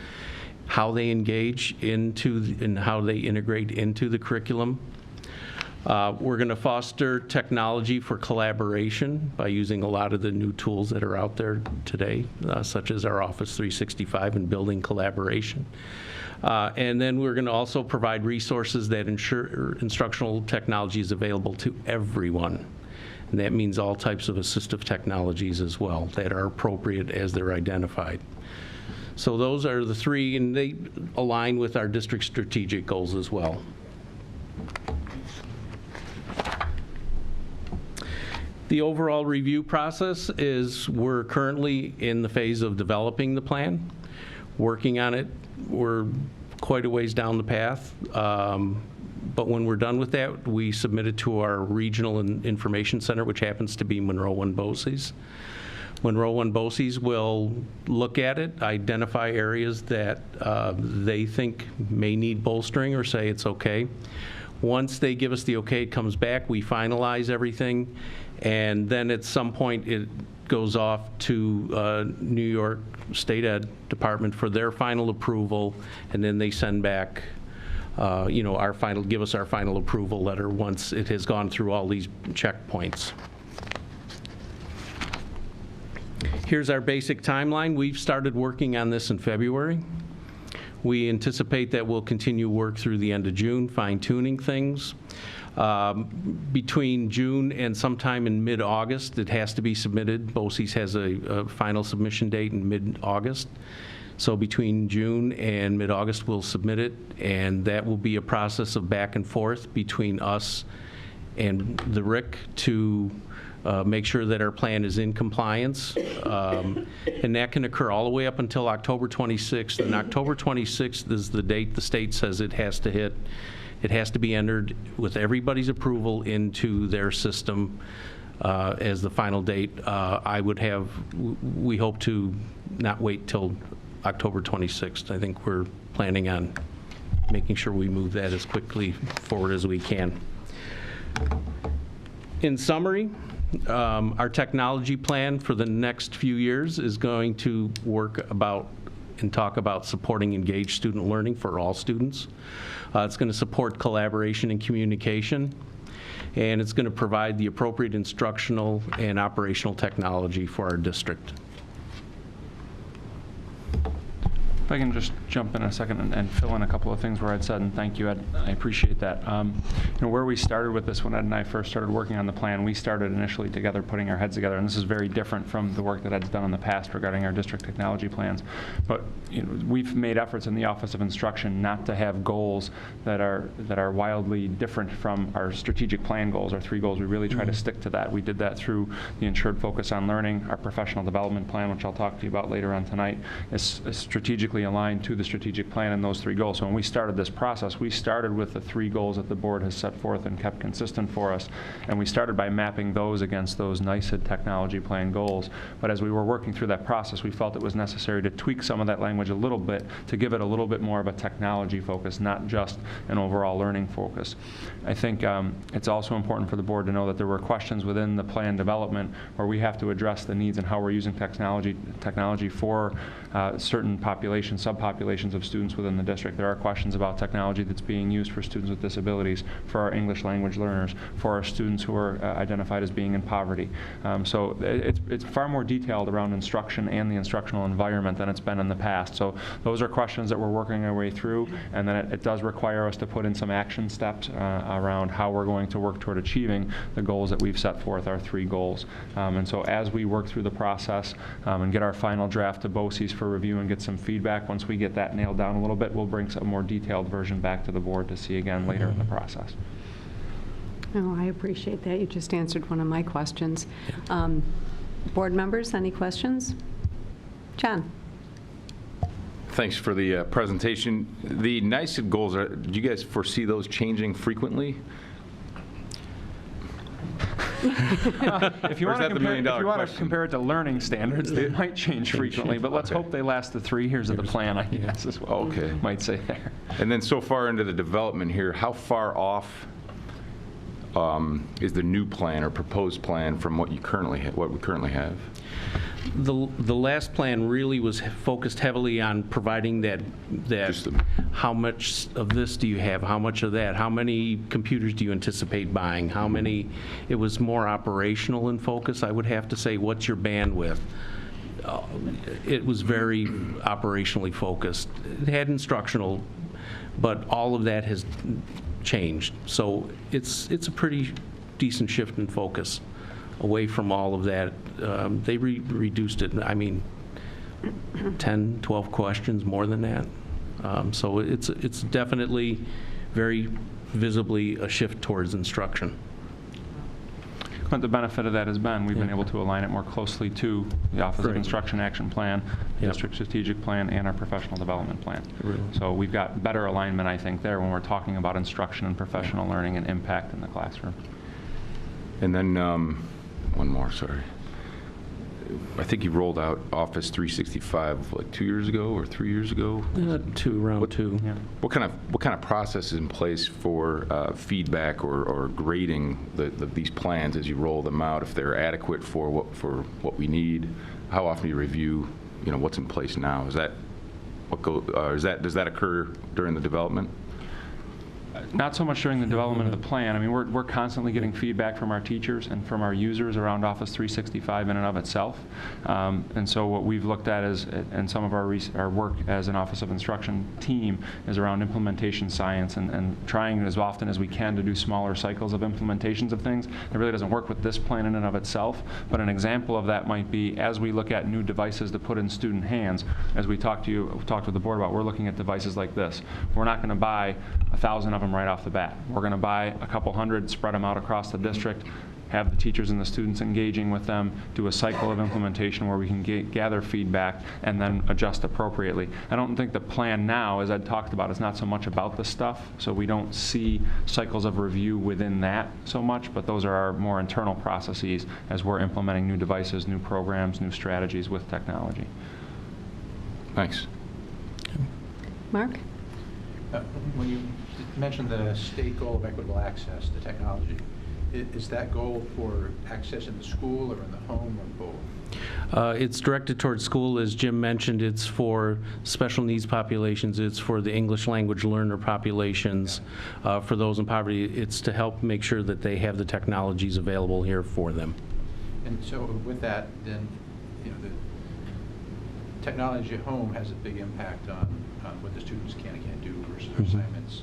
[SPEAKER 13] how they engage into and how they integrate into the curriculum. We're going to foster technology for collaboration by using a lot of the new tools that are out there today, such as our Office 365 and building collaboration. And then we're going to also provide resources that ensure instructional technology is available to everyone. And that means all types of assistive technologies as well that are appropriate as they're identified. So those are the 3, and they align with our district strategic goals as well. The overall review process is we're currently in the phase of developing the plan, working on it. We're quite a ways down the path. But when we're done with that, we submit it to our regional information center, which happens to be Monroe and BOCES. Monroe and BOCES will look at it, identify areas that they think may need bolstering or say it's okay. Once they give us the okay, it comes back, we finalize everything, and then at some point it goes off to New York State Ed Department for their final approval, and then they send back give us our final approval letter once it has gone through all these checkpoints. Here's our basic timeline. We've started working on this in February. We anticipate that we'll continue work through the end of June, fine-tuning things. Between June and sometime in mid-August, it has to be submitted. BOCES has a final submission date in mid-August. So between June and mid-August, we'll submit it, and that will be a process of back and forth between us and the RIC to make sure that our plan is in compliance. And that can occur all the way up until October 26th. And October 26th is the date the state says it has to hit. It has to be entered with everybody's approval into their system as the final date. We hope to not wait till October 26th. I think we're planning on making sure we move that as quickly forward as we can. In summary, our technology plan for the next few years is going to work about and talk about supporting engaged student learning for all students. It's going to support collaboration and communication, and it's going to provide the appropriate instructional and operational technology for our district.
[SPEAKER 14] If I can just jump in a second and fill in a couple of things where Ed said, and thank you, Ed, I appreciate that. Where we started with this, when Ed and I first started working on the plan, we started initially together, putting our heads together, and this is very different from the work that Ed's done in the past regarding our district technology plans. But we've made efforts in the Office of Instruction not to have goals that are wildly different from our strategic plan goals, our 3 goals. We really try to stick to that. We did that through the Ensured Focus on Learning. Our professional development plan, which I'll talk to you about later on tonight, is strategically aligned to the strategic plan and those 3 goals. So when we started this process, we started with the 3 goals that the board has set forth and kept consistent for us, and we started by mapping those against those NICED technology plan goals. But as we were working through that process, we felt it was necessary to tweak some of that language a little bit to give it a little bit more of a technology focus, not just an overall learning focus. I think it's also important for the board to know that there were questions within the plan development where we have to address the needs and how we're using technology for certain populations, subpopulations of students within the district. There are questions about technology that's being used for students with disabilities, for our English language learners, for our students who are identified as being in poverty. So it's far more detailed around instruction and the instructional environment than it's been in the past. So those are questions that we're working our way through, and then it does require us to put in some action steps around how we're going to work toward achieving the goals that we've set forth, our 3 goals. And so as we work through the process and get our final draft to BOCES for review and get some feedback, once we get that nailed down a little bit, we'll bring some more detailed version back to the board to see again later in the process.
[SPEAKER 1] Oh, I appreciate that. You just answered one of my questions. Board members, any questions? John?
[SPEAKER 12] Thanks for the presentation. The NICED goals, do you guys foresee those changing frequently?
[SPEAKER 14] If you want to compare it to learning standards, they might change frequently, but let's hope they last the 3 years of the plan, I guess, is what we might say there.
[SPEAKER 12] And then so far into the development here, how far off is the new plan or proposed plan from what we currently have?
[SPEAKER 13] The last plan really was focused heavily on providing that how much of this do you have, how much of that, how many computers do you anticipate buying, how many. It was more operational in focus, I would have to say. What's your bandwidth? It was very operationally focused. It had instructional, but all of that has changed. So it's a pretty decent shift in focus away from all of that. They reduced it, 10, 12 questions, more than that. So it's definitely very visibly a shift towards instruction.
[SPEAKER 14] But the benefit of that has been we've been able to align it more closely to the Office of Instruction Action Plan, District Strategic Plan, and our Professional Development Plan. So we've got better alignment, I think, there when we're talking about instruction and professional learning and impact in the classroom.
[SPEAKER 12] And then one more, sorry. I think you rolled out Office 365 like 2 years ago or 3 years ago.
[SPEAKER 13] Around 2. Yeah.
[SPEAKER 12] What kind of process is in place for feedback or grading these plans as you roll them out? If they're adequate for what we need, how often do you review what's in place now? Is that what does that occur during the development?
[SPEAKER 14] Not so much during the development of the plan. I mean, we're constantly getting feedback from our teachers and from our users around Office 365 in and of itself. And so what we've looked at is, and some of our work as an Office of Instruction team is around implementation science and trying as often as we can to do smaller cycles of implementations of things. It really doesn't work with this plan in and of itself, but an example of that might be as we look at new devices to put in student hands, as we talked with the board about, we're looking at devices like this. We're not going to buy 1,000 of them right off the bat. We're going to buy a couple hundred, spread them out across the district, have the teachers and the students engaging with them, do a cycle of implementation where we can gather feedback and then adjust appropriately. I don't think the plan now, as Ed talked about, is not so much about the stuff, so we don't see cycles of review within that so much, but those are our more internal processes as we're implementing new devices, new programs, new strategies with technology.
[SPEAKER 12] Thanks.
[SPEAKER 1] Mark?
[SPEAKER 4] When you mentioned the state goal of equitable access to technology, is that goal for access in the school or in the home or both?
[SPEAKER 13] It's directed towards school. As Jim mentioned, it's for special needs populations. It's for the English language learner populations. For those in poverty, it's to help make sure that they have the technologies available here for them.
[SPEAKER 4] And so with that, then, you know, the technology at home has a big impact on what the students can and can't do versus their assignments.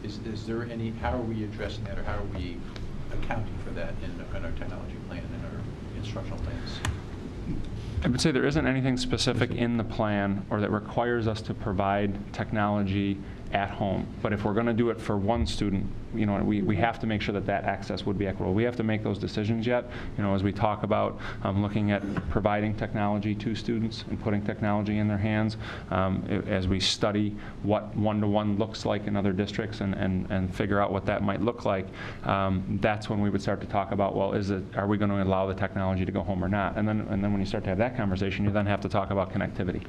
[SPEAKER 4] Is there any, how are we addressing that, or how are we accounting for that in our technology plan and our instructional plans?
[SPEAKER 14] I would say there isn't anything specific in the plan or that requires us to provide technology at home. But if we're going to do it for one student, you know, we have to make sure that that access would be equitable. We have to make those decisions yet, you know, as we talk about looking at providing technology to students and putting technology in their hands, as we study what one-to-one looks like in other districts and figure out what that might look like, that's when we would start to talk about, well, are we going to allow the technology to go home or not? And then when you start to have that conversation, you then have to talk about connectivity.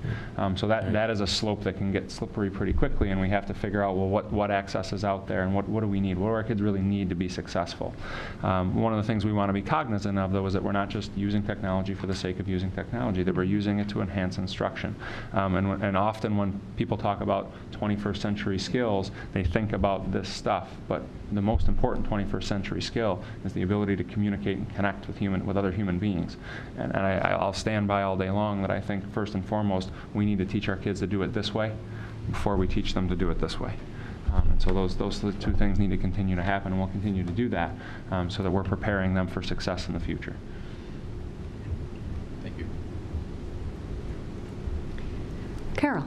[SPEAKER 14] So that is a slope that can get slippery pretty quickly, and we have to figure out, well, what access is out there and what do we need? What do our kids really need to be successful? One of the things we want to be cognizant of, though, is that we're not just using technology for the sake of using technology, that we're using it to enhance instruction. And often when people talk about 21st century skills, they think about this stuff, but the most important 21st century skill is the ability to communicate and connect with other human beings. And I'll stand by all day long that I think, first and foremost, we need to teach our kids to do it this way before we teach them to do it this way. And so those two things need to continue to happen, and we'll continue to do that so that we're preparing them for success in the future.
[SPEAKER 4] Thank you.
[SPEAKER 1] Carol?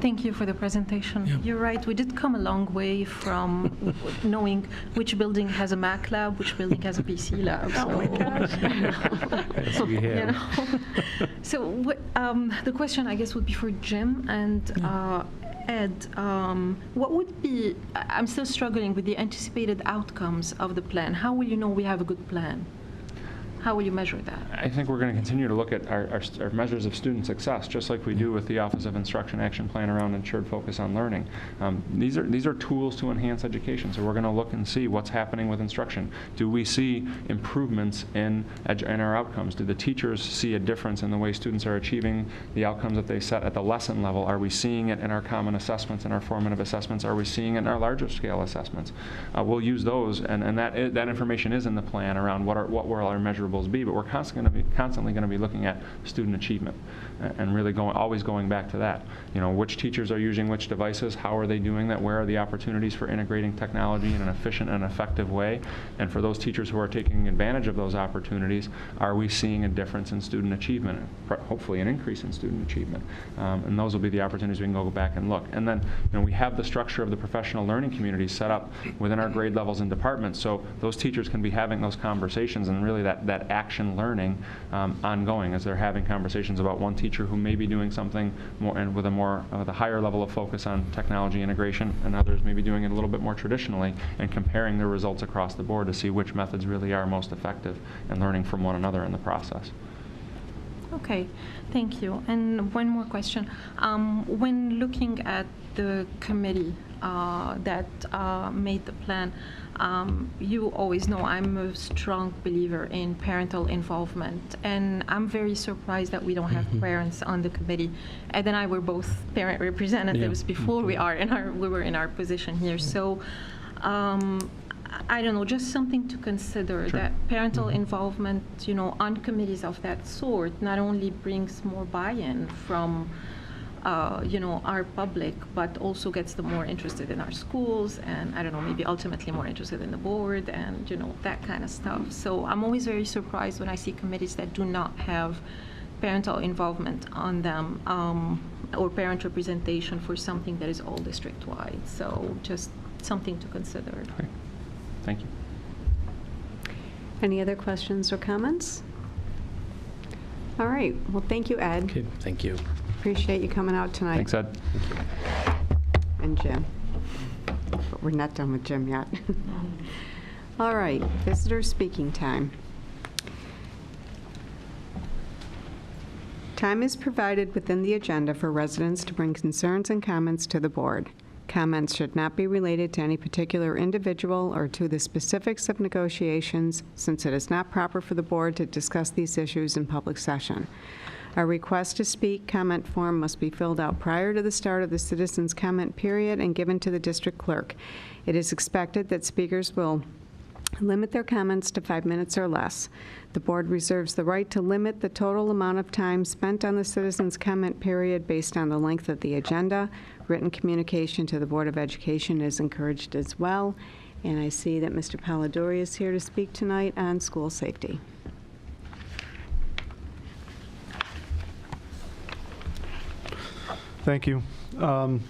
[SPEAKER 6] Thank you for the presentation.
[SPEAKER 13] Yeah.
[SPEAKER 6] You're right, we did come a long way from knowing which building has a Mac lab, which building has a PC lab.
[SPEAKER 1] Oh my gosh.
[SPEAKER 13] Yes, we have.
[SPEAKER 6] You know? So the question, I guess, would be for Jim and Ed. What would be, I'm still struggling with the anticipated outcomes of the plan. How will you know we have a good plan? How will you measure that?
[SPEAKER 14] I think we're going to continue to look at our measures of student success, just like we do with the Office of Instruction Action Plan around ensured focus on learning. These are tools to enhance education, so we're going to look and see what's happening with instruction. Do we see improvements in our outcomes? Do the teachers see a difference in the way students are achieving the outcomes that they set at the lesson level? Are we seeing it in our common assessments and our formative assessments? Are we seeing it in our larger scale assessments? We'll use those, and that information is in the plan around what will our measurables be, but we're constantly going to be looking at student achievement and really always going back to that. You know, which teachers are using which devices, how are they doing that, where are the opportunities for integrating technology in an efficient and effective way, and for those teachers who are taking advantage of those opportunities, are we seeing a difference in student achievement, hopefully an increase in student achievement, and those will be the opportunities we can go back and look. And then, you know, we have the structure of the professional learning community set up within our grade levels and departments, so those teachers can be having those conversations and really that action learning ongoing as they're having conversations about one teacher who may be doing something more and with a higher level of focus on technology integration, and others may be doing it a little bit more traditionally, and comparing their results across the board to see which methods really are most effective and learning from one another in the process.
[SPEAKER 6] Okay, thank you. And one more question. When looking at the committee that made the plan, You always know I'm a strong believer in parental involvement, and I'm very surprised that we don't have parents on the committee. Ed and I were both parent representatives before we were in our position here. So I don't know, just something to consider, that parental involvement, on committees of that sort not only brings more buy-in from our public, but also gets them more interested in our schools, and I don't know, maybe ultimately more interested in the board, and that kind of stuff. So I'm always very surprised when I see committees that do not have parental involvement on them, or parent representation for something that is all district-wide. So just something to consider.
[SPEAKER 14] Okay. Thank you.
[SPEAKER 1] Any other questions or comments? All right. Well, thank you, Ed.
[SPEAKER 13] Okay, thank you.
[SPEAKER 1] Appreciate you coming out tonight.
[SPEAKER 14] Thanks, Ed.
[SPEAKER 1] And Jim. But we're not done with Jim yet. All right. Visitor speaking time. Time is provided within the agenda for residents to bring concerns and comments to the board. Comments should not be related to any particular individual or to the specifics of negotiations, since it is not proper for the board to discuss these issues in public session. A request to speak comment form must be filled out prior to the start of the citizens' comment period and given to the district clerk. It is expected that speakers will limit their comments to 5 minutes or less. The board reserves the right to limit the total amount of time spent on the citizens' comment period based on the length of the agenda. Written communication to the Board of Education is encouraged as well. And I see that Mr. Polidori is here to speak tonight on school safety.
[SPEAKER 15] Thank you. Mr.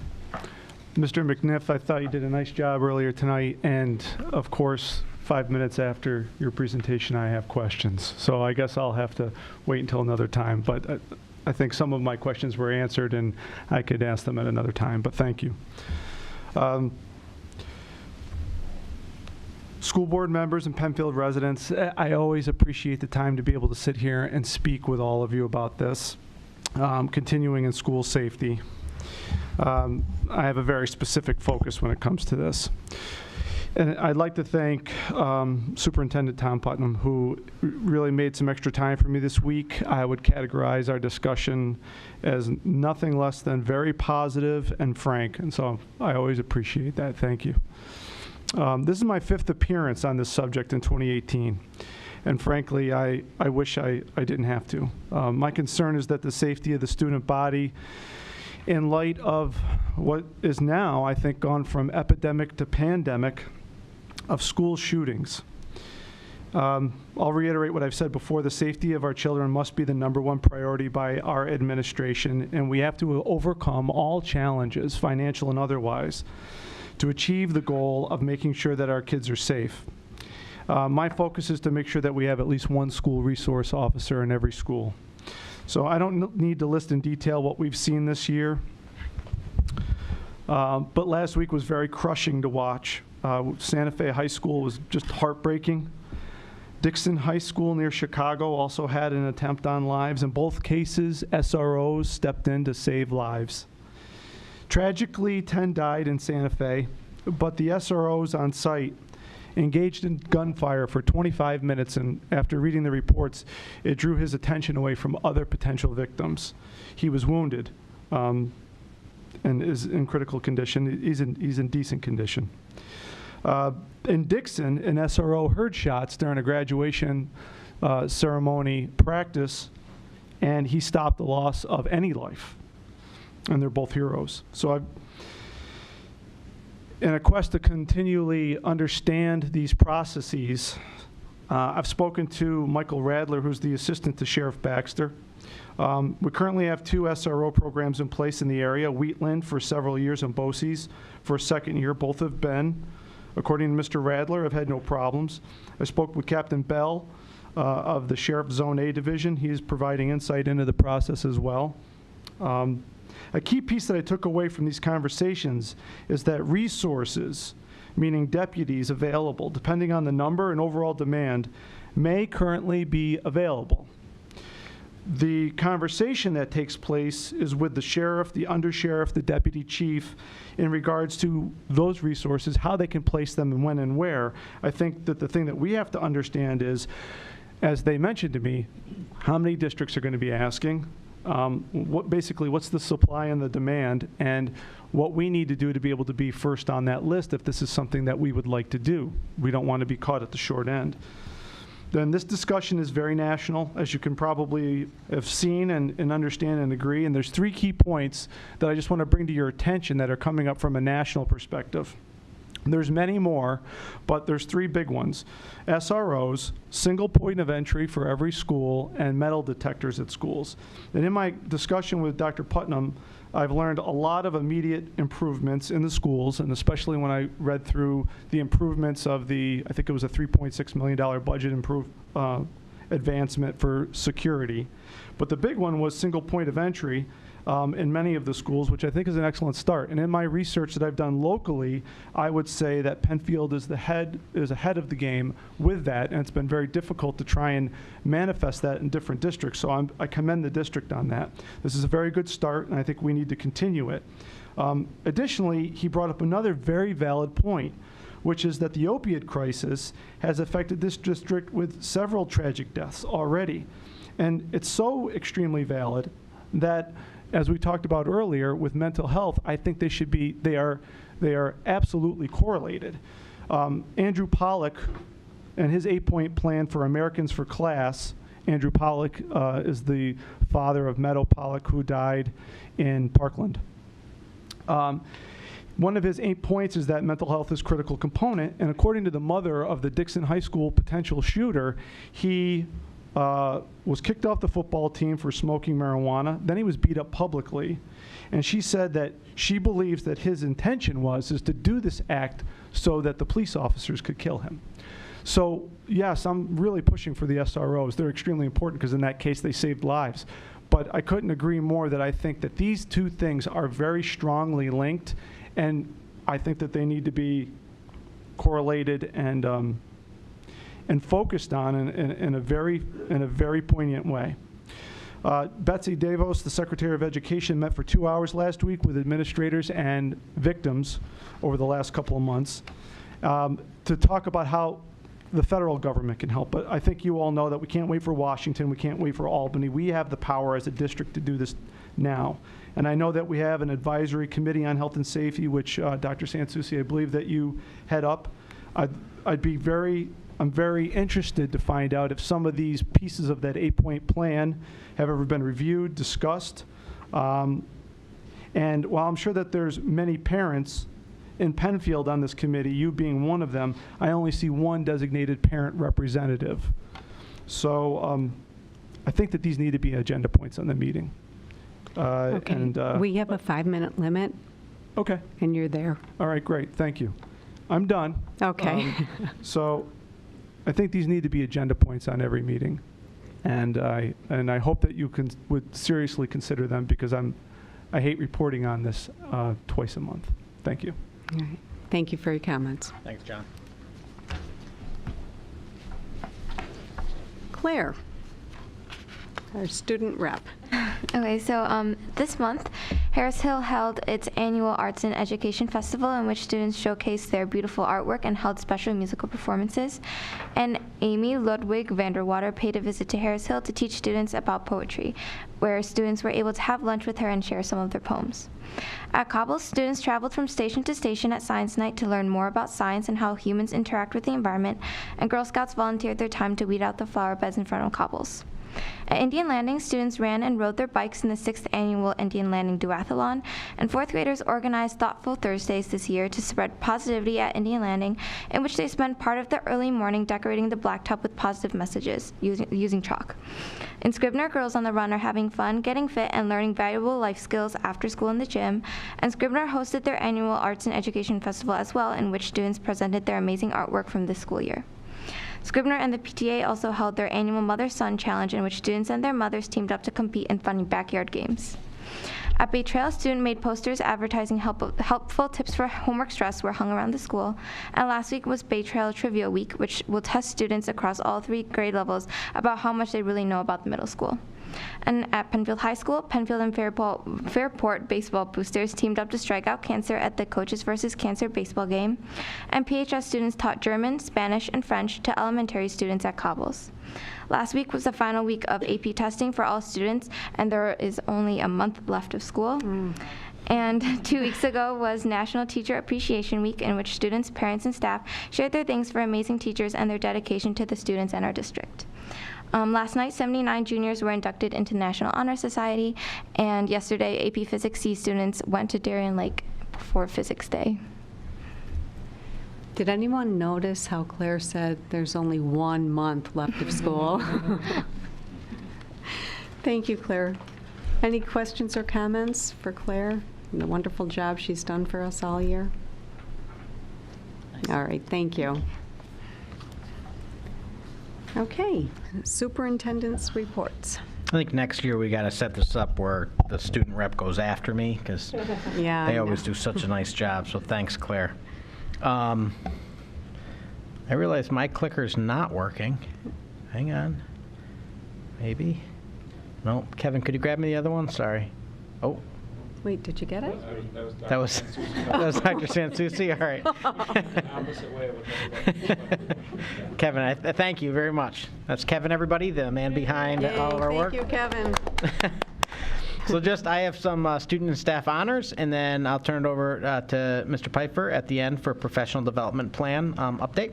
[SPEAKER 15] McNiff, I thought you did a nice job earlier tonight, and of course, 5 minutes after your presentation, I have questions. So I guess I'll have to wait until another time, but I think some of my questions were answered, and I could ask them at another time, but thank you. School board members and Penfield residents, I always appreciate the time to be able to sit here and speak with all of you about this. Continuing in school safety. I have a very specific focus when it comes to this. And I'd like to thank Superintendent Tom Putnam, who really made some extra time for me this week. I would categorize our discussion as nothing less than very positive and frank, and so I always appreciate that. Thank you. This is my 5th appearance on this subject in 2018. And frankly, I wish I didn't have to. My concern is that the safety of the student body, in light of what is now, I think, gone from epidemic to pandemic of school shootings. I'll reiterate what I've said before. The safety of our children must be the #1 priority by our administration, and we have to overcome all challenges, financial and otherwise, to achieve the goal of making sure that our kids are safe. My focus is to make sure that we have at least one school resource officer in every school. So I don't need to list in detail what we've seen this year, but last week was very crushing to watch. Santa Fe High School was just heartbreaking. Dixon High School near Chicago also had an attempt on lives. In both cases, SROs stepped in to save lives. Tragically, 10 died in Santa Fe, but the SROs on site engaged in gunfire for 25 minutes, and after reading the reports, it drew his attention away from other potential victims. He was wounded and is in critical condition. He's in decent condition. In Dixon, an SRO heard shots during a graduation ceremony practice, and he stopped the loss of any life. And they're both heroes. So in a quest to continually understand these processes, I've spoken to Michael Radler, who's the assistant to Sheriff Baxter. We currently have 2 SRO programs in place in the area, Wheatland for several years and BOCES for a 2nd year. Both have been, according to Mr. Radler, have had no problems. I spoke with Captain Bell of the Sheriff Zone A Division. He is providing insight into the process as well. A key piece that I took away from these conversations is that resources, meaning deputies available, depending on the number and overall demand, may currently be available. The conversation that takes place is with the sheriff, the undersheriff, the deputy chief in regards to those resources, how they can place them and when and where. I think that the thing that we have to understand is, as they mentioned to me, how many districts are going to be asking, what's the supply and the demand, and what we need to do to be able to be first on that list if this is something that we would like to do. We don't want to be caught at the short end. Then this discussion is very national, as you can probably have seen and understand and agree. And there's 3 key points that I just want to bring to your attention that are coming up from a national perspective. There's many more, but there's 3 big ones. SROs, single point of entry for every school, and metal detectors at schools. And in my discussion with Dr. Putnam, I've learned a lot of immediate improvements in the schools, and especially when I read through the improvements of the, I think it was a $3.6 million budget advancement for security. But the big one was single point of entry in many of the schools, which I think is an excellent start. And in my research that I've done locally, I would say that Penfield is ahead of the game with that, and it's been very difficult to try and manifest that in different districts. So I commend the district on that. This is a very good start, and I think we need to continue it. Additionally, he brought up another very valid point, which is that the opiate crisis has affected this district with several tragic deaths already. And it's so extremely valid that, as we talked about earlier with mental health, I think they are absolutely correlated. Andrew Pollack and his 8-point plan for Americans for Class, Andrew Pollack is the father of Meadow Pollack, who died in Parkland. One of his 8 points is that mental health is a critical component, and according to the mother of the Dixon High School potential shooter, he was kicked off the football team for smoking marijuana. Then he was beat up publicly. And she said that she believes that his intention is to do this act so that the police officers could kill him. So, yes, I'm really pushing for the SROs. They're extremely important because in that case they saved lives. But I couldn't agree more that I think that these 2 things are very strongly linked, and I think that they need to be correlated and focused on in a very poignant way. Betsy DeVos, the Secretary of Education, met for 2 hours last week with administrators and victims over the last couple of months to talk about how the federal government can help. But I think you all know that we can't wait for Washington, we can't wait for Albany. We have the power as a district to do this now. And I know that we have an advisory committee on health and safety, which Dr. Sansucci, I believe that you head up. I'm very interested to find out if some of these pieces of that 8-point plan have ever been reviewed, discussed. And while I'm sure that there's many parents in Penfield on this committee, you being one of them, I only see one designated parent representative. So I think that these need to be agenda points on the meeting.
[SPEAKER 1] Okay.
[SPEAKER 15] And,
[SPEAKER 1] we have a 5-minute limit.
[SPEAKER 15] Okay.
[SPEAKER 1] And you're there.
[SPEAKER 15] All right, great. Thank you. I'm done.
[SPEAKER 1] Okay.
[SPEAKER 15] So I think these need to be agenda points on every meeting. And I hope that you would seriously consider them, because I hate reporting on this twice a month. Thank you.
[SPEAKER 1] All right. Thank you for your comments.
[SPEAKER 8] Thanks, John.
[SPEAKER 1] Claire, our student rep.
[SPEAKER 16] Okay, so this month, Harris Hill held its annual Arts and Education Festival, in which students showcased their beautiful artwork and held special musical performances. And Amy Ludwig Vanderwater paid a visit to Harris Hill to teach students about poetry, where students were able to have lunch with her and share some of their poems. At Cobbles, students traveled from station to station at Science Night to learn more about science and how humans interact with the environment, and Girl Scouts volunteered their time to weed out the flower beds in front of Cobbles. At Indian Landing, students ran and rode their bikes in the 6th annual Indian Landing Duathlon, and 4th graders organized Thoughtful Thursdays this year to spread positivity at Indian Landing, in which they spent part of the early morning decorating the blacktop with positive messages using chalk. In Scribner, girls on the run are having fun, getting fit, and learning valuable life skills after school in the gym, and Scribner hosted their annual Arts and Education Festival as well, in which students presented their amazing artwork from this school year. Scribner and the PTA also held their annual Mother-Son Challenge, in which students and their mothers teamed up to compete in funny backyard games. At Bay Trail, students made posters advertising helpful tips for homework stress were hung around the school. And last week was Bay Trail Trivia Week, which will test students across all 3 grade levels about how much they really know about the middle school. And at Penfield High School, Penfield and Fairport baseball boosters teamed up to strike out cancer at the Coaches vs. Cancer baseball game. And PHS students taught German, Spanish, and French to elementary students at Cobbles. Last week was the final week of AP testing for all students, and there is only a month left of school. And 2 weeks ago was National Teacher Appreciation Week, in which students, parents, and staff shared their thanks for amazing teachers and their dedication to the students in our district. Last night, 79 juniors were inducted into National Honor Society, and yesterday, AP Physics C students went to Darien Lake for Physics Day.
[SPEAKER 1] Did anyone notice how Claire said there's only 1 month left of school? Thank you, Claire. Any questions or comments for Claire and the wonderful job she's done for us all year? All right, thank you. Okay, superintendent's reports.
[SPEAKER 8] I think next year we got to set this up where the student rep goes after me, because
[SPEAKER 1] Yeah,
[SPEAKER 8] they
[SPEAKER 1] I
[SPEAKER 8] always
[SPEAKER 1] know.
[SPEAKER 8] do such a nice job, so thanks, Claire. I realize my clicker's not working. Hang on. Maybe. No, Kevin, could you grab me the other one? Sorry. Oh,
[SPEAKER 1] Wait, did you get it?
[SPEAKER 8] that was Dr. Sansucci? All right. Kevin, I thank you very much. That's Kevin, everybody, the man behind all of our work.
[SPEAKER 1] Thank you, Kevin.
[SPEAKER 8] So I have some student and staff honors, and then I'll turn it over to Mr. Pfeiffer at the end for professional development plan update.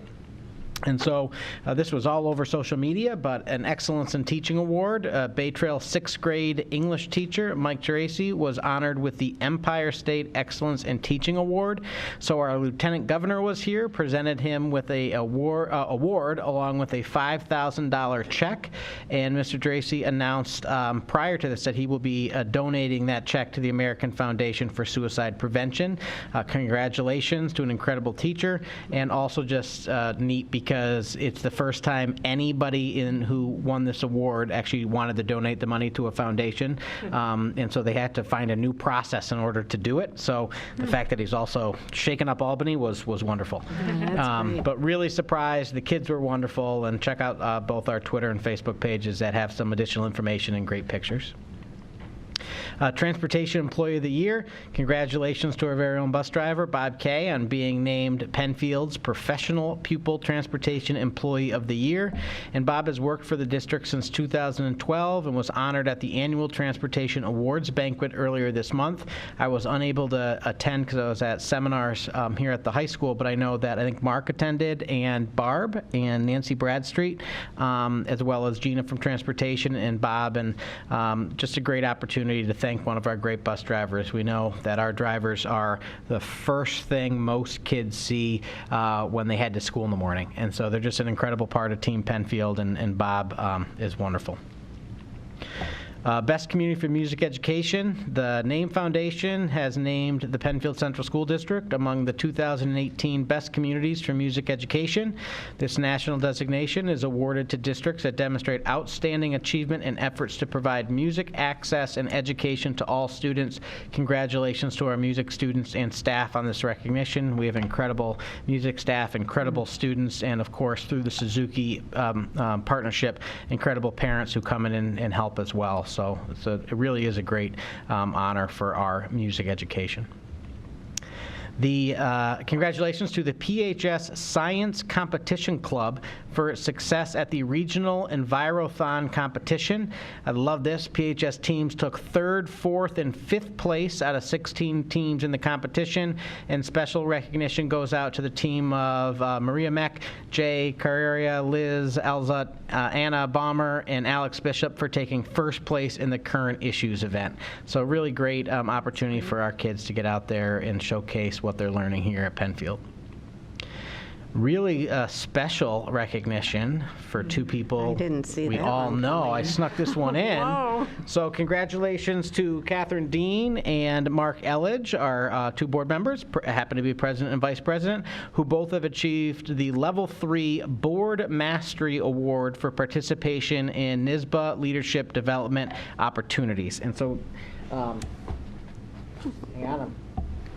[SPEAKER 8] And so this was all over social media, but an Excellence in Teaching Award. Bay Trail 6th grade English teacher Mike Geraci was honored with the Empire State Excellence in Teaching Award. So our Lieutenant Governor was here, presented him with a award along with a $5,000 check. And Mr. Geraci announced prior to this that he will be donating that check to the American Foundation for Suicide Prevention. Congratulations to an incredible teacher, and also just neat because it's the first time anybody who won this award actually wanted to donate the money to a foundation, and so they had to find a new process in order to do it. So the fact that he's also shaken up Albany was wonderful. But really surprised. The kids were wonderful, and check out both our Twitter and Facebook pages that have some additional information and great pictures. Transportation Employee of the Year. Congratulations to our very own bus driver, Bob Kay, on being named Penfield's Professional Pupil Transportation Employee of the Year. And Bob has worked for the district since 2012 and was honored at the annual Transportation Awards banquet earlier this month. I was unable to attend because I was at seminars here at the high school, but I know that I think Mark attended, and Barb and Nancy Bradstreet, as well as Gina from Transportation and Bob, and just a great opportunity to thank one of our great bus drivers. We know that our drivers are the first thing most kids see when they head to school in the morning, and so they're just an incredible part of Team Penfield, and Bob is wonderful. Best Community for Music Education. The NAME Foundation has named the Penfield Central School District among the 2018 Best Communities for Music Education. This national designation is awarded to districts that demonstrate outstanding achievement in efforts to provide music access and education to all students. Congratulations to our music students and staff on this recognition. We have incredible music staff, incredible students, and of course through the Suzuki partnership, incredible parents who come in and help as well. So it really is a great honor for our music education. The congratulations to the PHS Science Competition Club for its success at the Regional Envirothon competition. I love this. PHS teams took 3rd, 4th, and 5th place out of 16 teams in the competition, and special recognition goes out to the team of Maria Meck, Jay Carrera, Liz Elzut, Anna Baumer, and Alex Bishop for taking 1st place in the current issues event. So really great opportunity for our kids to get out there and showcase what they're learning here at Penfield. Really special recognition for two people
[SPEAKER 1] I didn't see
[SPEAKER 8] we
[SPEAKER 1] that
[SPEAKER 8] all
[SPEAKER 1] one
[SPEAKER 8] know.
[SPEAKER 1] coming.
[SPEAKER 8] I snuck this one in.
[SPEAKER 1] Whoa.
[SPEAKER 8] So congratulations to Catherine Dean and Mark Elledge, our 2 board members, happen to be president and vice president, who both have achieved the Level 3 Board Mastery Award for participation in NYSBA Leadership Development Opportunities. And so, hang on.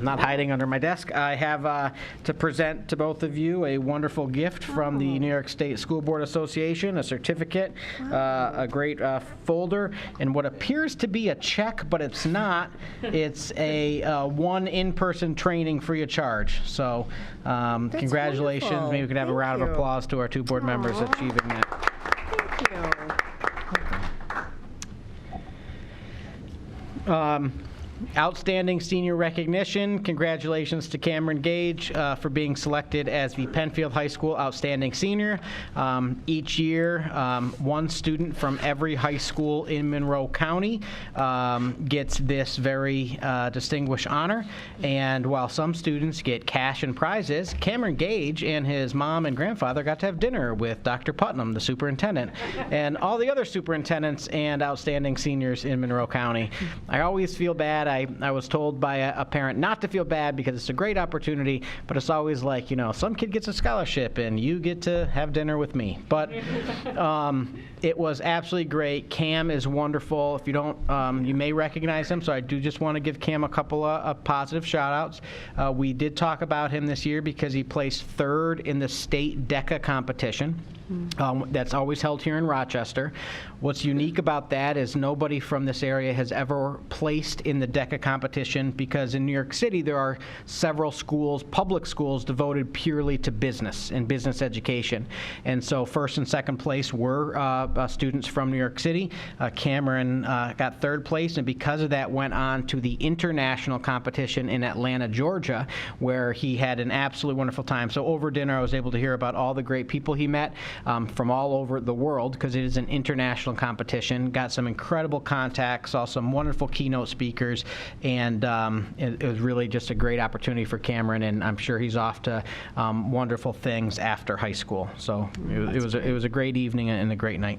[SPEAKER 8] not hiding under my desk. I have to present to both of you a wonderful gift from the New York State School Board Association, a certificate, a great folder, and what appears to be a check, but it's not. It's a one in-person training free of charge. So congratulations.
[SPEAKER 1] wonderful.
[SPEAKER 8] Maybe we could have a
[SPEAKER 1] Thank
[SPEAKER 8] round of
[SPEAKER 1] you.
[SPEAKER 8] applause to our two board members achieving that.
[SPEAKER 1] Thank you.
[SPEAKER 8] Outstanding senior recognition. Congratulations to Cameron Gage for being selected as the Penfield High School Outstanding Senior. Each year, one student from every high school in Monroe County gets this very distinguished honor. And while some students get cash and prizes, Cameron Gage and his mom and grandfather got to have dinner with Dr. Putnam, the superintendent, and all the other superintendents and outstanding seniors in Monroe County. I always feel bad. I was told by a parent not to feel bad because it's a great opportunity, but it's always like, some kid gets a scholarship and you get to have dinner with me. But it was absolutely great. Cam is wonderful. If you don't, you may recognize him, so I do just want to give Cam a couple of positive shout-outs. We did talk about him this year because he placed third in the state DECA competition. That's always held here in Rochester. What's unique about that is nobody from this area has ever placed in the DECA competition because in New York City there are several schools, public schools, devoted purely to business and business education. And so first and second place were students from New York City. Cameron got third place, and because of that went on to the international competition in Atlanta, Georgia, where he had an absolutely wonderful time. So over dinner I was able to hear about all the great people he met from all over the world because it is an international competition. Got some incredible contacts, saw some wonderful keynote speakers, and it was really just a great opportunity for Cameron, and I'm sure he's off to wonderful things after high school. So it was a great evening and a great night.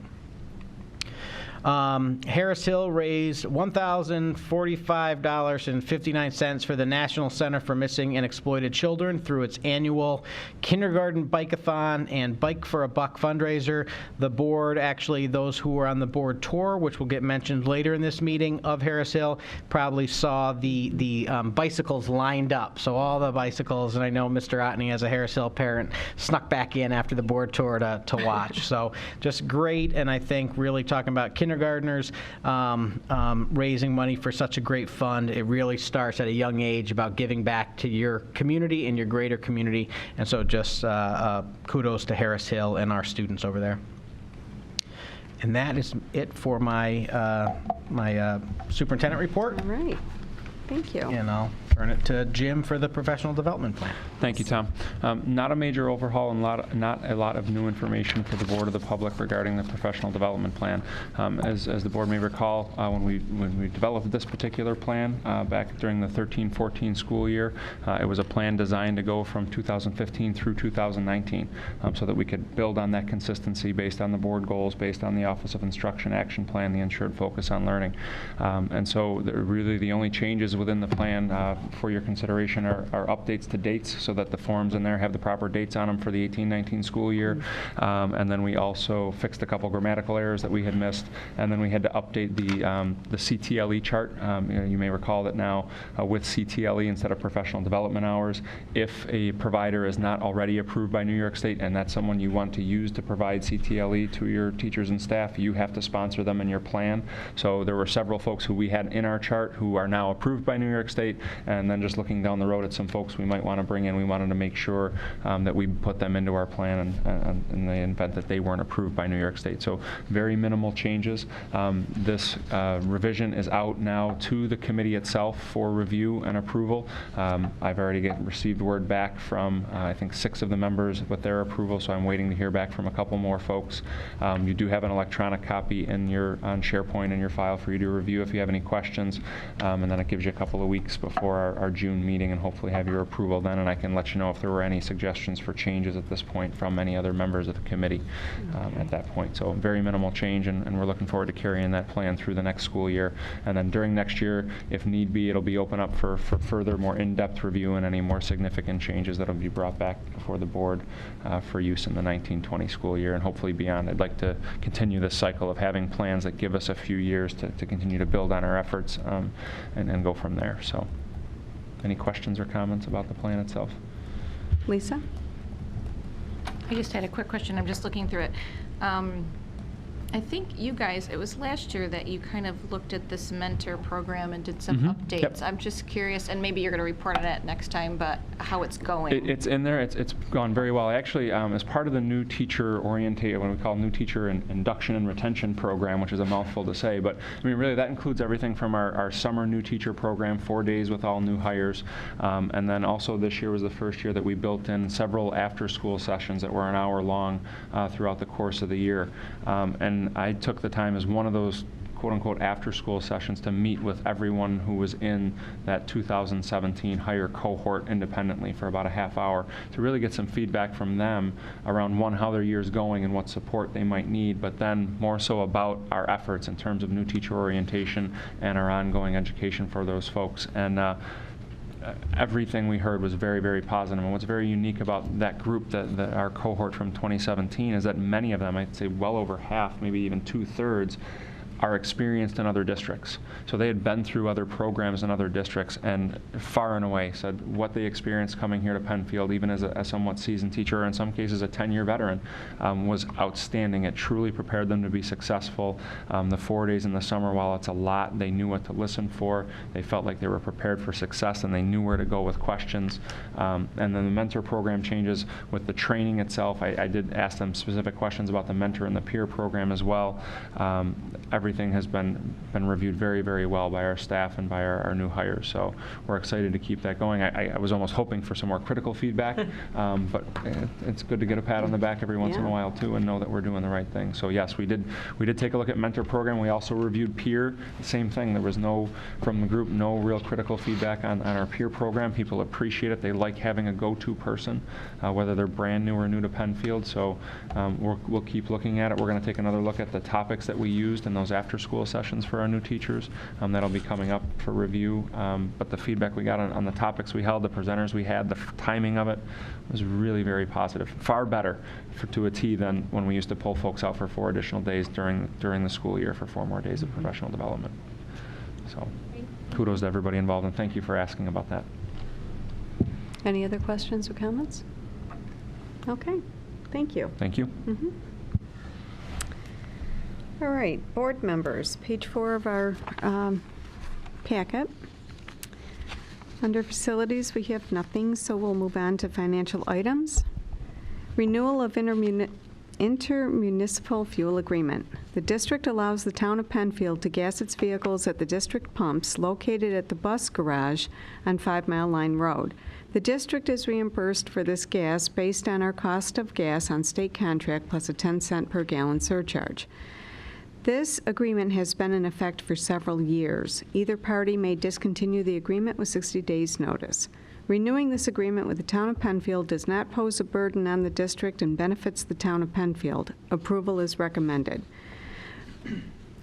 [SPEAKER 8] Harris Hill raised $1,045.59 for the National Center for Missing and Exploited Children through its annual kindergarten bike-a-thon and Bike for a Buck fundraiser. The board, actually those who were on the board tour, which will get mentioned later in this meeting of Harris Hill, probably saw the bicycles lined up. So all the bicycles, and I know Mr. Otney as a Harris Hill parent snuck back in after the board tour to watch. So just great, and I think really talking about kindergartners raising money for such a great fund. It really starts at a young age about giving back to your community and your greater community. And so just kudos to Harris Hill and our students over there. And that is it for my my superintendent report.
[SPEAKER 1] All right. Thank you.
[SPEAKER 8] And I'll turn it to Jim for the professional development plan.
[SPEAKER 14] Thank you, Tom. Not a major overhaul and not a lot of new information for the board or the public regarding the professional development plan. As the board may recall, when we developed this particular plan back during the 13-14 school year, it was a plan designed to go from 2015 through 2019 so that we could build on that consistency based on the board goals, based on the Office of Instruction Action Plan, the Ensured Focus on Learning. And so really the only changes within the plan for your consideration are updates to dates so that the forms in there have the proper dates on them for the 18-19 school year. And then we also fixed a couple grammatical errors that we had missed. And then we had to update the CTLE chart. You may recall that now with CTLE instead of professional development hours, if a provider is not already approved by New York State and that's someone you want to use to provide CTLE to your teachers and staff, you have to sponsor them in your plan. So there were several folks who we had in our chart who are now approved by New York State, and then just looking down the road at some folks we might want to bring in, we wanted to make sure that we put them into our plan in the event that they weren't approved by New York State. So very minimal changes. This revision is out now to the committee itself for review and approval. I've already received word back from I think 6 of the members with their approval, so I'm waiting to hear back from a couple more folks. You do have an electronic copy on SharePoint in your file for you to review if you have any questions, and then it gives you a couple of weeks before our June meeting and hopefully have your approval then, and I can let you know if there were any suggestions for changes at this point from any other members of the committee at that point. So very minimal change, and we're looking forward to carrying that plan through the next school year. And then during next year, if need be, it'll be open up for further, more in-depth review and any more significant changes that'll be brought back before the board for use in the 19-20 school year and hopefully beyond. I'd like to continue this cycle of having plans that give us a few years to continue to build on our efforts and go from there. So Any questions or comments about the plan itself?
[SPEAKER 1] Lisa?
[SPEAKER 11] I just had a quick question. I'm just looking through it. I think you guys, it was last year that you kind of looked at this mentor program and did some updates.
[SPEAKER 14] Yep.
[SPEAKER 11] I'm just curious, and maybe you're going to report on it next time, but how it's going.
[SPEAKER 14] It's in there. It's gone very well. Actually, as part of the new teacher orientation, what we call new teacher induction and retention program, which is a mouthful to say, but I mean, really, that includes everything from our summer new teacher program, 4 days with all new hires, and then also this year was the first year that we built in several after-school sessions that were an hour long throughout the course of the year. And I took the time as one of those quote-unquote after-school sessions to meet with everyone who was in that 2017 hire cohort independently for about a half hour to really get some feedback from them around, one, how their year's going and what support they might need, but then more so about our efforts in terms of new teacher orientation and our ongoing education for those folks. And everything we heard was very, very positive. And what's very unique about that group, that our cohort from 2017, is that many of them, I'd say well over half, maybe even 2/3, are experienced in other districts. So they had been through other programs in other districts and far and away said what they experienced coming here to Penfield, even as a somewhat seasoned teacher, or in some cases a 10-year veteran, was outstanding. It truly prepared them to be successful. The 4 days in the summer, while it's a lot, they knew what to listen for. They felt like they were prepared for success and they knew where to go with questions. And then the mentor program changes with the training itself. I did ask them specific questions about the mentor and the peer program as well. Everything has been reviewed very, very well by our staff and by our new hires. So we're excited to keep that going. I was almost hoping for some more critical feedback, but it's good to get a pat on the back every once in a while too and know that we're doing the right thing. So yes, we did take a look at mentor program. We also reviewed peer. Same thing. There was from the group, no real critical feedback on our peer program. People appreciate it. They like having a go-to person, whether they're brand new or new to Penfield. So we'll keep looking at it. We're going to take another look at the topics that we used in those after-school sessions for our new teachers. That'll be coming up for review. But the feedback we got on the topics we held, the presenters we had, the timing of it was really very positive. Far better to a T than when we used to pull folks out for 4 additional days during the school year for 4 more days of professional development. So kudos to everybody involved, and thank you for asking about that.
[SPEAKER 1] Any other questions or comments? Okay, thank you.
[SPEAKER 14] Thank you.
[SPEAKER 1] Mm-hmm. All right, board members, page 4 of our packet. Under facilities, we have nothing, so we'll move on to financial items. Renewal of intermunicipal fuel agreement. The district allows the town of Penfield to gas its vehicles at the district pumps located at the bus garage on 5 Mile Line Road. The district is reimbursed for this gas based on our cost of gas on state contract plus a 10-cent per gallon surcharge. This agreement has been in effect for several years. Either party may discontinue the agreement with 60 days' notice. Renewing this agreement with the town of Penfield does not pose a burden on the district and benefits the town of Penfield. Approval is recommended.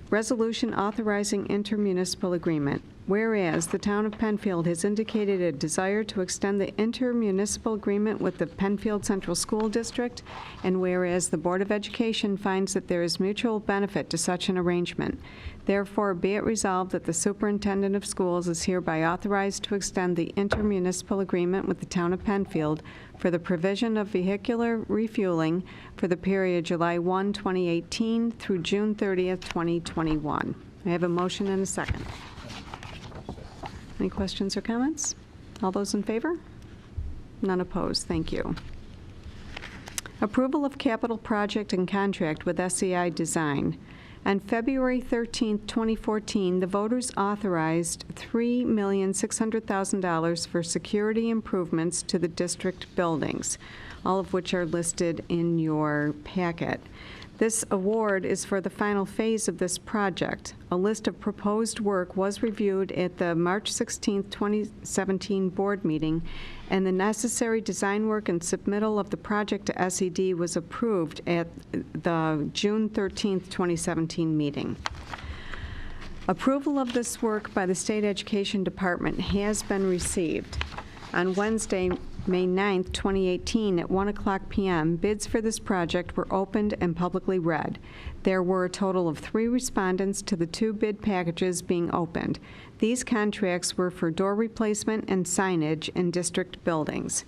[SPEAKER 1] Resolution authorizing intermunicipal agreement. Whereas the town of Penfield has indicated a desire to extend the intermunicipal agreement with the Penfield Central School District, and whereas the Board of Education finds that there is mutual benefit to such an arrangement, therefore be it resolved that the superintendent of schools is hereby authorized to extend the intermunicipal agreement with the town of Penfield for the provision of vehicular refueling for the period July 1, 2018 through June 30th, 2021. I have a motion and a second. Any questions or comments? All those in favor? None opposed. Thank you. Approval of capital project and contract with SEI Design. On February 13, 2014, the voters authorized $3,600,000 for security improvements to the district buildings, all of which are listed in your packet. This award is for the final phase of this project. A list of proposed work was reviewed at the March 16, 2017 board meeting, and the necessary design work and submittal of the project to SED was approved at the June 13, 2017 meeting. Approval of this work by the State Education Department has been received. On Wednesday, May 9th, 2018, at 1:00 p.m., bids for this project were opened and publicly read. There were a total of 3 respondents to the 2 bid packages being opened. These contracts were for door replacement and signage in district buildings.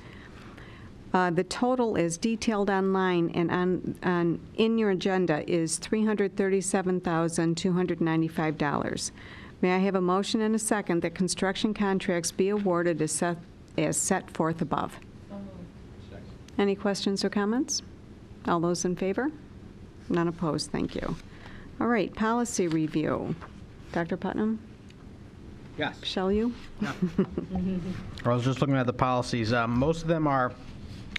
[SPEAKER 1] The total is detailed online and in your agenda is $337,295. May I have a motion and a second that construction contracts be awarded as set forth above? Any questions or comments? All those in favor? None opposed, thank you. All right, policy review. Dr. Putnam?
[SPEAKER 8] Yes.
[SPEAKER 1] Shall you?
[SPEAKER 8] I was just looking at the policies. Most of them are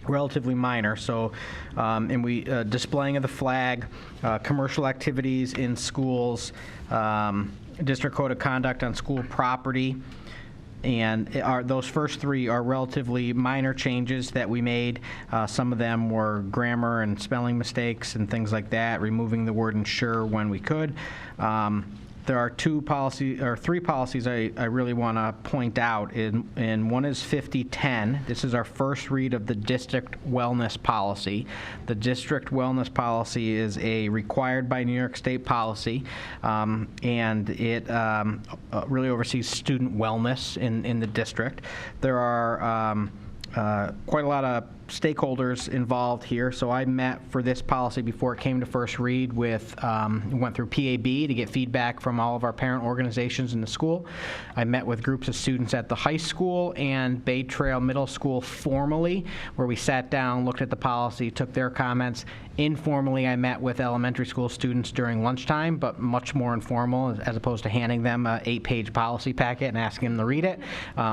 [SPEAKER 8] relatively minor. So, and we displaying of the flag, commercial activities in schools, district code of conduct on school property, and those first 3 are relatively minor changes that we made. Some of them were grammar and spelling mistakes and things like that, removing the word ensure when we could. There are 3 policies I really want to point out, and one is 5010. This is our first read of the district wellness policy. The district wellness policy is a required by New York State policy, and it really oversees student wellness in the district. There are quite a lot of stakeholders involved here. So I met for this policy before it came to first read with, went through PAB to get feedback from all of our parent organizations in the school. I met with groups of students at the high school and Bay Trail Middle School formally, where we sat down, looked at the policy, took their comments. Informally, I met with elementary school students during lunchtime, but much more informal, as opposed to handing them an 8-page policy packet and asking them to read it.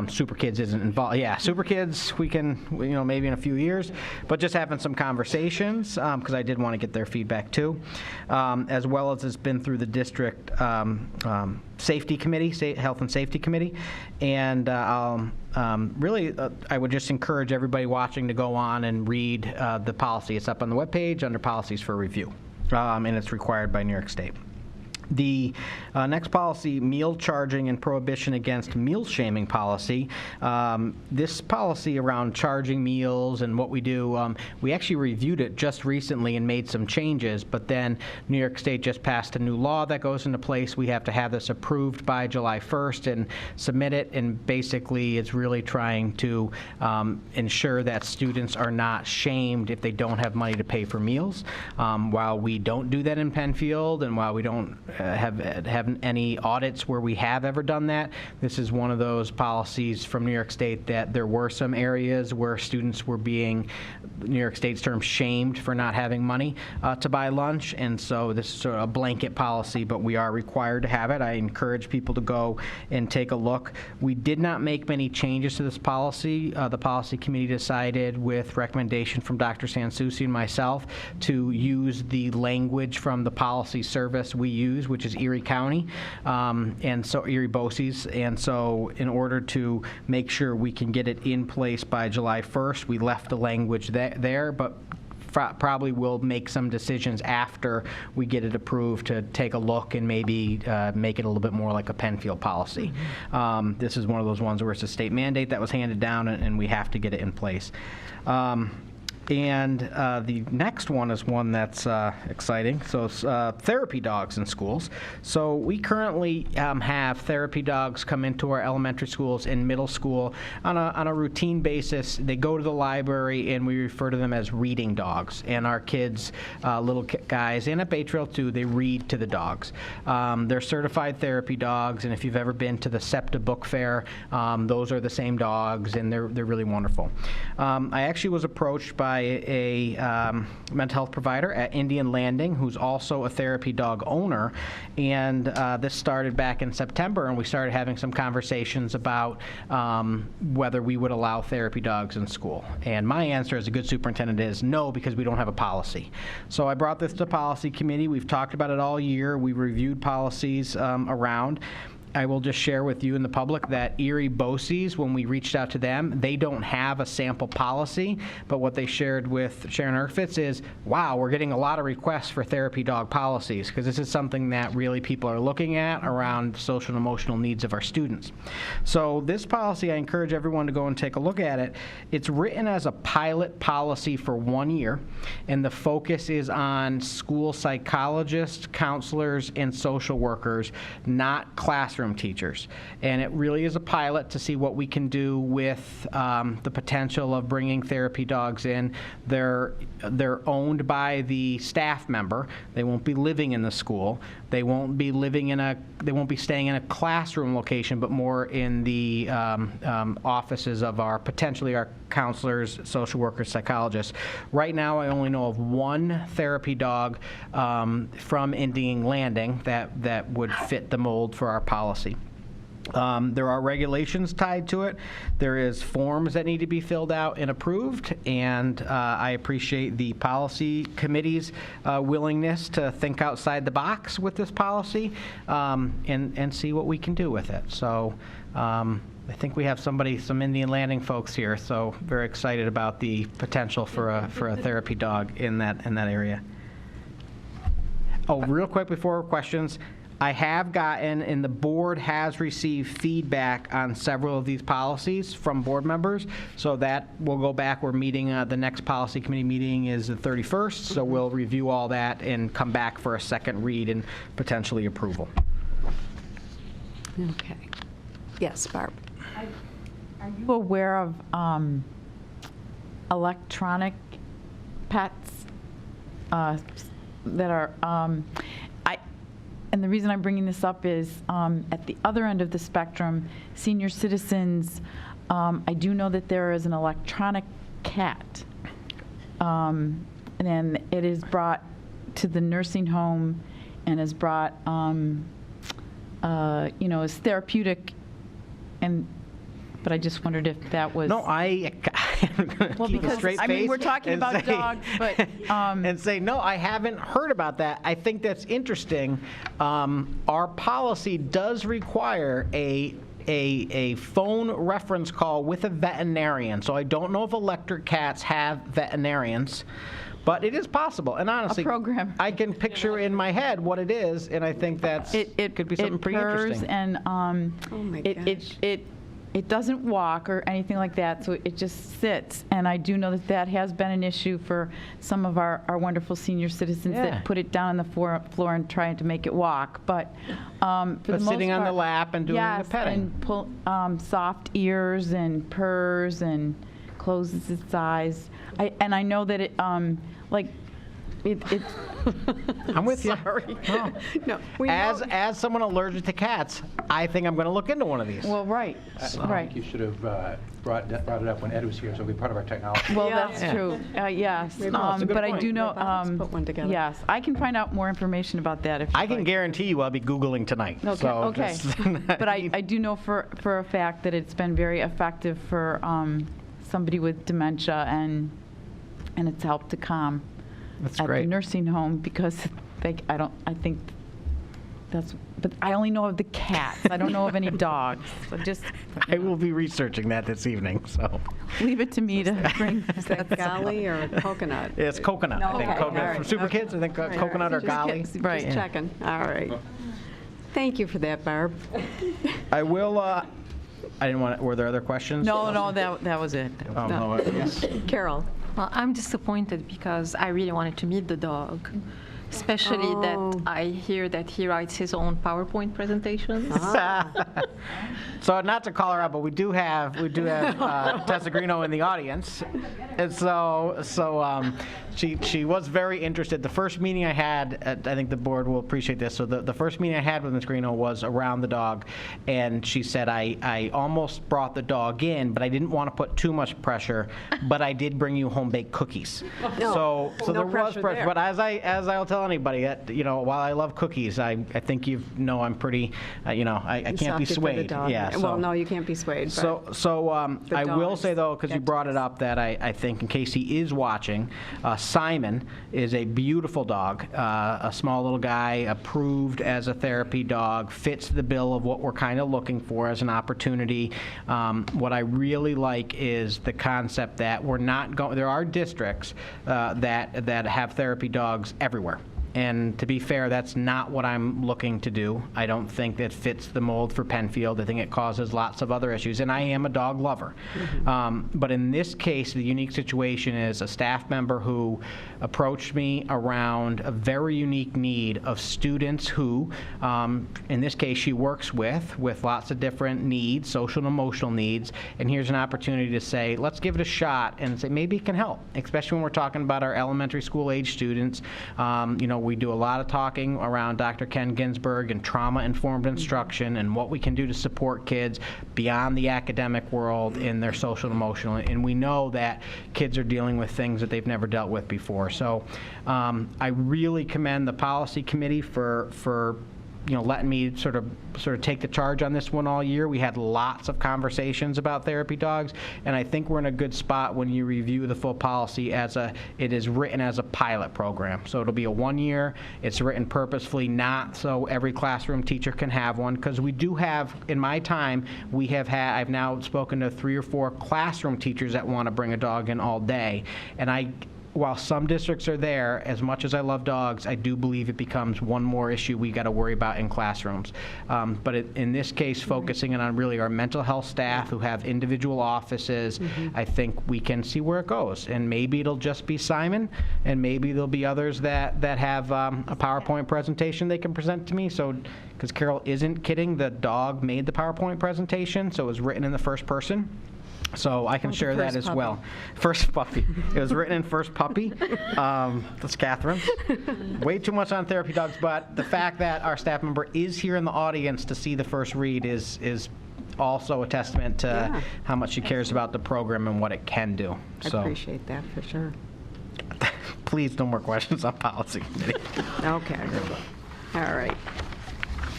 [SPEAKER 8] Super Kids isn't involved. Yeah, Super Kids, we can, maybe in a few years, but just having some conversations, because I did want to get their feedback too, as well as it's been through the district safety committee, health and safety committee, and really, I would just encourage everybody watching to go on and read the policy. It's up on the webpage under policies for review, and it's required by New York State. The next policy, meal charging and prohibition against meal shaming policy. This policy around charging meals and what we do, we actually reviewed it just recently and made some changes, but then New York State just passed a new law that goes into place. We have to have this approved by July 1st and submit it, and basically it's really trying to ensure that students are not shamed if they don't have money to pay for meals. While we don't do that in Penfield, and while we don't have any audits where we have ever done that, this is one of those policies from New York State that there were some areas where students were being, New York State's term, shamed for not having money to buy lunch, and so this is sort of a blanket policy, but we are required to have it. I encourage people to go and take a look. We did not make many changes to this policy. The policy committee decided, with recommendation from Dr. Sansucci and myself, to use the language from the policy service we use, which is Erie County, and so Erie BOCES. And so in order to make sure we can get it in place by July 1st, we left the language there, but probably will make some decisions after we get it approved to take a look and maybe make it a little bit more like a Penfield policy. This is one of those ones where it's a state mandate that was handed down, and we have to get it in place. And the next one is one that's exciting. So it's therapy dogs in schools. So we currently have therapy dogs come into our elementary schools and middle school on a routine basis. They go to the library, and we refer to them as reading dogs. And our kids, little guys, and at Bay Trail too, they read to the dogs. They're certified therapy dogs, and if you've ever been to the SEPTA book fair, those are the same dogs, and they're really wonderful. I actually was approached by a mental health provider at Indian Landing, who's also a therapy dog owner, and this started back in September, and we started having some conversations about whether we would allow therapy dogs in school. And my answer as a good superintendent is no, because we don't have a policy. So I brought this to policy committee. We've talked about it all year. We reviewed policies around. I will just share with you and the public that Erie BOCES, when we reached out to them, they don't have a sample policy, but what they shared with Sharon Erfitz is, wow, we're getting a lot of requests for therapy dog policies, because this is something that really people are looking at around social and emotional needs of our students. So this policy, I encourage everyone to go and take a look at it. It's written as a pilot policy for 1 year, and the focus is on school psychologists, counselors, and social workers, not classroom teachers. And it really is a pilot to see what we can do with the potential of bringing therapy dogs in. They're owned by the staff member. They won't be living in the school. They won't be they won't be staying in a classroom location, but more in the offices of potentially our counselors, social workers, psychologists. Right now, I only know of one therapy dog from Indian Landing that would fit the mold for our policy. There are regulations tied to it. There is forms that need to be filled out and approved, and I appreciate the policy committee's willingness to think outside the box with this policy and see what we can do with it. So I think we have some Indian Landing folks here, so very excited about the potential for a therapy dog in that area. Oh, real quick before questions, I have gotten, and the board has received feedback on several of these policies from board members, so that will go back. We're meeting, the next policy committee meeting is the 31st, so we'll review all that and come back for a second read and potentially approval.
[SPEAKER 1] Okay. Yes, Barb.
[SPEAKER 2] Are you aware of electronic pets that are, and the reason I'm bringing this up is at the other end of the spectrum, senior citizens, I do know that there is an electronic cat, and then it is brought to the nursing home and is brought, as therapeutic, but I just wondered if that was...
[SPEAKER 8] No, I'm going to keep a straight face.
[SPEAKER 2] We're talking about dogs, but...
[SPEAKER 8] and say, no, I haven't heard about that. I think that's interesting. Our policy does require a phone reference call with a veterinarian. So I don't know if electric cats have veterinarians, but it is possible. And honestly,
[SPEAKER 2] a program.
[SPEAKER 8] I can picture in my head what it is, and I think it could be something pretty interesting.
[SPEAKER 2] And
[SPEAKER 1] oh my gosh.
[SPEAKER 2] It doesn't walk or anything like that, so it just sits. And I do know that has been an issue for some of our wonderful senior citizens that put it down on the floor and trying to make it walk. But for the most
[SPEAKER 8] sitting
[SPEAKER 2] part,
[SPEAKER 8] on the lap and doing the petting.
[SPEAKER 2] And pull, soft ears and purrs and closes its eyes. I know that it, it's
[SPEAKER 8] I'm with you.
[SPEAKER 1] Sorry.
[SPEAKER 8] No.
[SPEAKER 1] No,
[SPEAKER 8] as someone allergic to cats, I think I'm going to look into one of these.
[SPEAKER 2] Well, right.
[SPEAKER 4] I think you should have brought it up when Ed was here, so it'll be part of our technology.
[SPEAKER 2] Well, that's true. Yes.
[SPEAKER 8] It's a good
[SPEAKER 2] but
[SPEAKER 8] point.
[SPEAKER 2] I do know.
[SPEAKER 1] Let's put one together.
[SPEAKER 2] Yes, I can find out more information about that if
[SPEAKER 8] I can guarantee you I'll be Googling tonight.
[SPEAKER 2] Okay.
[SPEAKER 8] So
[SPEAKER 2] Okay. But I do know for a fact that it's been very effective for somebody with dementia, and it's helped to calm
[SPEAKER 8] That's
[SPEAKER 2] at
[SPEAKER 8] great.
[SPEAKER 2] the nursing home, because but I only know of the cats. I don't know of any dogs. So just
[SPEAKER 8] I will be researching that this evening. So
[SPEAKER 2] leave it to me to bring.
[SPEAKER 1] Is that golly or coconut?
[SPEAKER 8] it's coconut. I think
[SPEAKER 1] Okay,
[SPEAKER 8] coconut
[SPEAKER 1] all right.
[SPEAKER 8] from Super Kids. I think coconut or
[SPEAKER 1] Just
[SPEAKER 8] golly.
[SPEAKER 2] Right.
[SPEAKER 1] Just checking. All right. Thank you for that, Barb.
[SPEAKER 8] I will. I didn't want. Were there other questions?
[SPEAKER 2] No, that was it.
[SPEAKER 8] Oh, no. Yes.
[SPEAKER 1] Carol.
[SPEAKER 6] Well, I'm disappointed because I really wanted to meet the dog, especially that I hear that he writes his own PowerPoint presentations.
[SPEAKER 8] So not to call her out, but we do have Tessa Greeno in the audience, and so she was very interested. The first meeting I had, I think the board will appreciate this. So the first meeting I had with Ms. Greeno was around the dog, and she said I almost brought the dog in, but I didn't want to put too much pressure. But I did bring you home baked cookies. So
[SPEAKER 1] No
[SPEAKER 8] there was
[SPEAKER 1] pressure
[SPEAKER 8] pressure.
[SPEAKER 1] there.
[SPEAKER 8] But as I'll tell tell anybody that, while I love cookies, I think you know I'm pretty, I can't be swayed. Yeah.
[SPEAKER 1] Well, no, you can't be swayed.
[SPEAKER 8] So I will
[SPEAKER 1] dogs
[SPEAKER 8] say, though, because you
[SPEAKER 1] get
[SPEAKER 8] brought it up, that I think, in case he is watching, Simon is a beautiful dog, a small little guy, approved as a therapy dog, fits the bill of what we're kind of looking for as an opportunity. What I really like is the concept that we're not going, there are districts that have therapy dogs everywhere. And to be fair, that's not what I'm looking to do. I don't think that fits the mold for Penfield. I think it causes lots of other issues, and I am a dog lover. But in this case, the unique situation is a staff member who approached me around a very unique need of students who, in this case, she works with lots of different needs, social and emotional needs, and here's an opportunity to say, let's give it a shot and say maybe it can help, especially when we're talking about our elementary school age students. We do a lot of talking around Dr. Ken Ginsberg and trauma-informed instruction and what we can do to support kids beyond the academic world in their social and emotional. And we know that kids are dealing with things that they've never dealt with before. So I really commend the policy committee for letting me sort of take the charge on this one all year. We had lots of conversations about therapy dogs, and I think we're in a good spot when you review the full policy it is written as a pilot program. So it'll be a 1 year. It's written purposefully not so every classroom teacher can have one, because we do have, in my time, I've now spoken to 3 or 4 classroom teachers that want to bring a dog in all day, and while some districts are there, as much as I love dogs, I do believe it becomes one more issue we got to worry about in classrooms. But in this case, focusing on really our mental health staff who have individual offices, I think we can see where it goes. And maybe it'll just be Simon, and maybe there'll be others that have a PowerPoint presentation they can present to me. So, because Carol isn't kidding, the dog made the PowerPoint presentation, so it was written in the first person. So I can share that as well. First puppy. It was written in first puppy. That's Catherine. Way too much on therapy dogs, but the fact that our staff member is here in the audience to see the first read is also a testament to how much she cares about the program and what it can do.
[SPEAKER 1] I appreciate that for sure.
[SPEAKER 8] Please, no more questions on policy committee.
[SPEAKER 1] Okay. All right.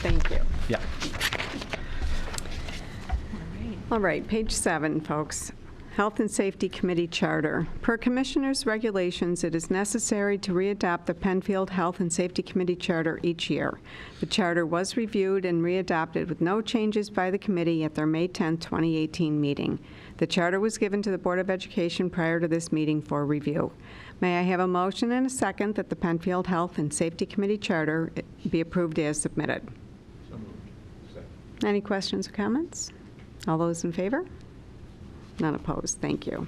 [SPEAKER 1] Thank you.
[SPEAKER 8] Yeah.
[SPEAKER 1] All right, page 7, folks. Health and Safety Committee Charter. Per Commissioners' regulations, it is necessary to readopt the Penfield Health and Safety Committee Charter each year. The charter was reviewed and readopted with no changes by the committee at their May 10, 2018 meeting. The charter was given to the Board of Education prior to this meeting for review. May I have a motion and a second that the Penfield Health and Safety Committee Charter be approved as submitted?
[SPEAKER 12] So moved. Second.
[SPEAKER 1] Any questions or comments? All those in favor? None opposed. Thank you.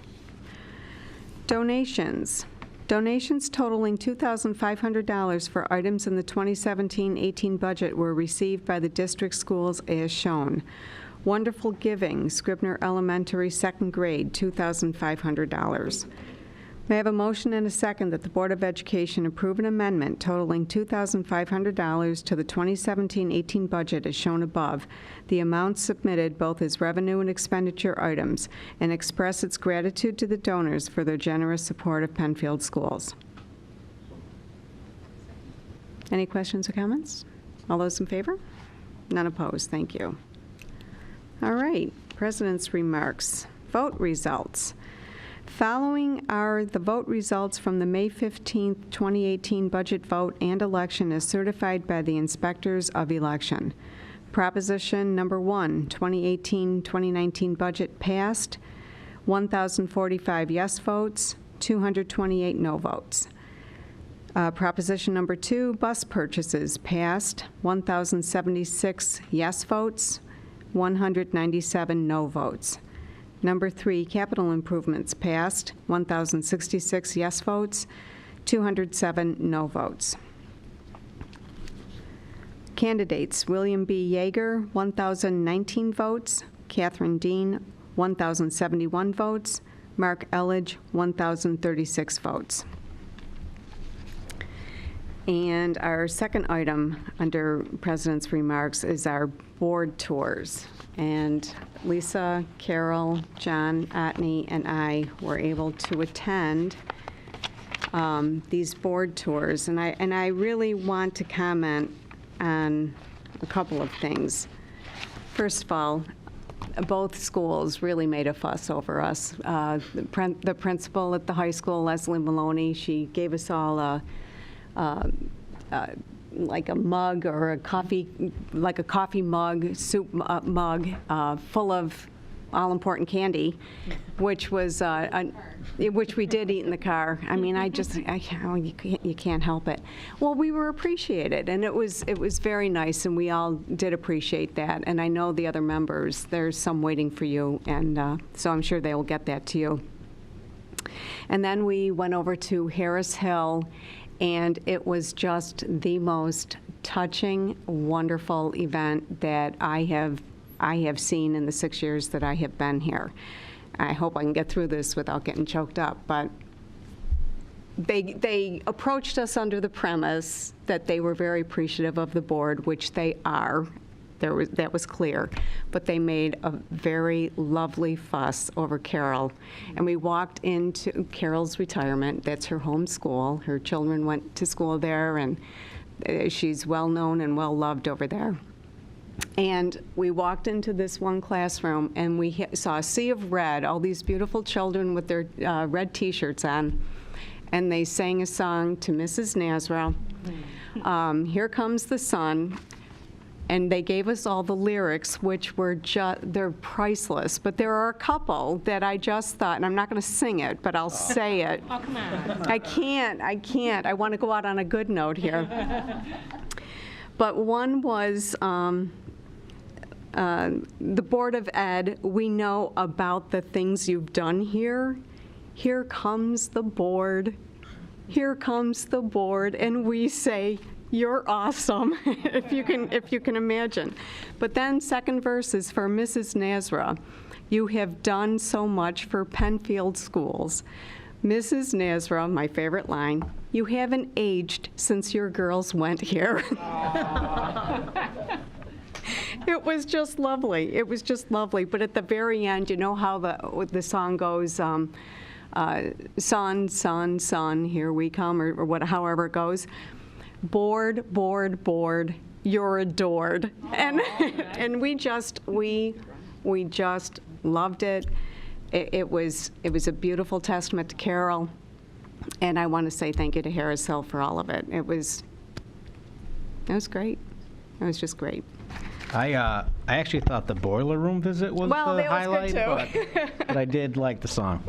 [SPEAKER 1] Donations. Donations totaling $2,500 for items in the 2017-18 budget were received by the district schools as shown. Wonderful Giving, Scribner Elementary, 2nd grade, $2,500. May I have a motion and a second that the Board of Education approve an amendment totaling $2,500 to the 2017-18 budget as shown above, the amounts submitted both as revenue and expenditure items, and express its gratitude to the donors for their generous support of Penfield schools. Any questions or comments? All those in favor? None opposed. Thank you. All right, President's remarks. Vote results. Following are the vote results from the May 15, 2018 budget vote and election as certified by the inspectors of election. Proposition number 1, 2018-2019 budget passed, 1,045 yes votes, 228 no votes. Proposition number 2, bus purchases passed, 1,076 yes votes, 197 no votes. Number 3, capital improvements passed, 1,066 yes votes, 207 no votes. Candidates, William B. Yeager, 1,019 votes, Catherine Dean, 1,071 votes, Mark Elledge, 1,036 votes. And our second item under President's remarks is our board tours. And Lisa, Carol, John, Otney, and I were able to attend these board tours, and I really want to comment on a couple of things. First of all, both schools really made a fuss over us. The principal at the high school, Leslie Maloney, she gave us all like a mug or a coffee, like a coffee mug, soup mug, full of all-important candy, which was which we did eat in the car. I mean, you can't help it. Well, we were appreciated, and it was very nice, and we all did appreciate that. And I know the other members, there's some waiting for you, and so I'm sure they will get that to you. And then we went over to Harris Hill, and it was just the most touching, wonderful event that I have seen in the 6 years that I have been here. I hope I can get through this without getting choked up, but they approached us under the premise that they were very appreciative of the board, which they are. That was clear, but they made a very lovely fuss over Carol. And we walked into Carol's retirement. That's her home school. Her children went to school there, and she's well-known and well-loved over there. And we walked into this one classroom, and we saw a sea of red, all these beautiful children with their red T-shirts on, and they sang a song to Mrs. Nazra, Here Comes the Sun, and they gave us all the lyrics, which were they're priceless. But there are a couple that I just thought, and I'm not going to sing it, but I'll say it.
[SPEAKER 6] Oh, come on.
[SPEAKER 1] I can't. I want to go out on a good note here. But one was the Board of Ed, we know about the things you've done here. Here comes the board. Here comes the board. And we say, you're awesome, if you can imagine. But then second verse is for Mrs. Nazra. You have done so much for Penfield schools. Mrs. Nazra, my favorite line, you haven't aged since your girls went here. It was just lovely. It was just lovely. But at the very end, you know how the song goes, son, son, son, here we come, or however it goes. Board, board, board, you're adored. And we just loved it. It was a beautiful testament to Carol, and I want to say thank you to Harris Hill for all of it. It was great. It was just great.
[SPEAKER 8] I actually thought the boiler room visit was the highlight, but I did like the song.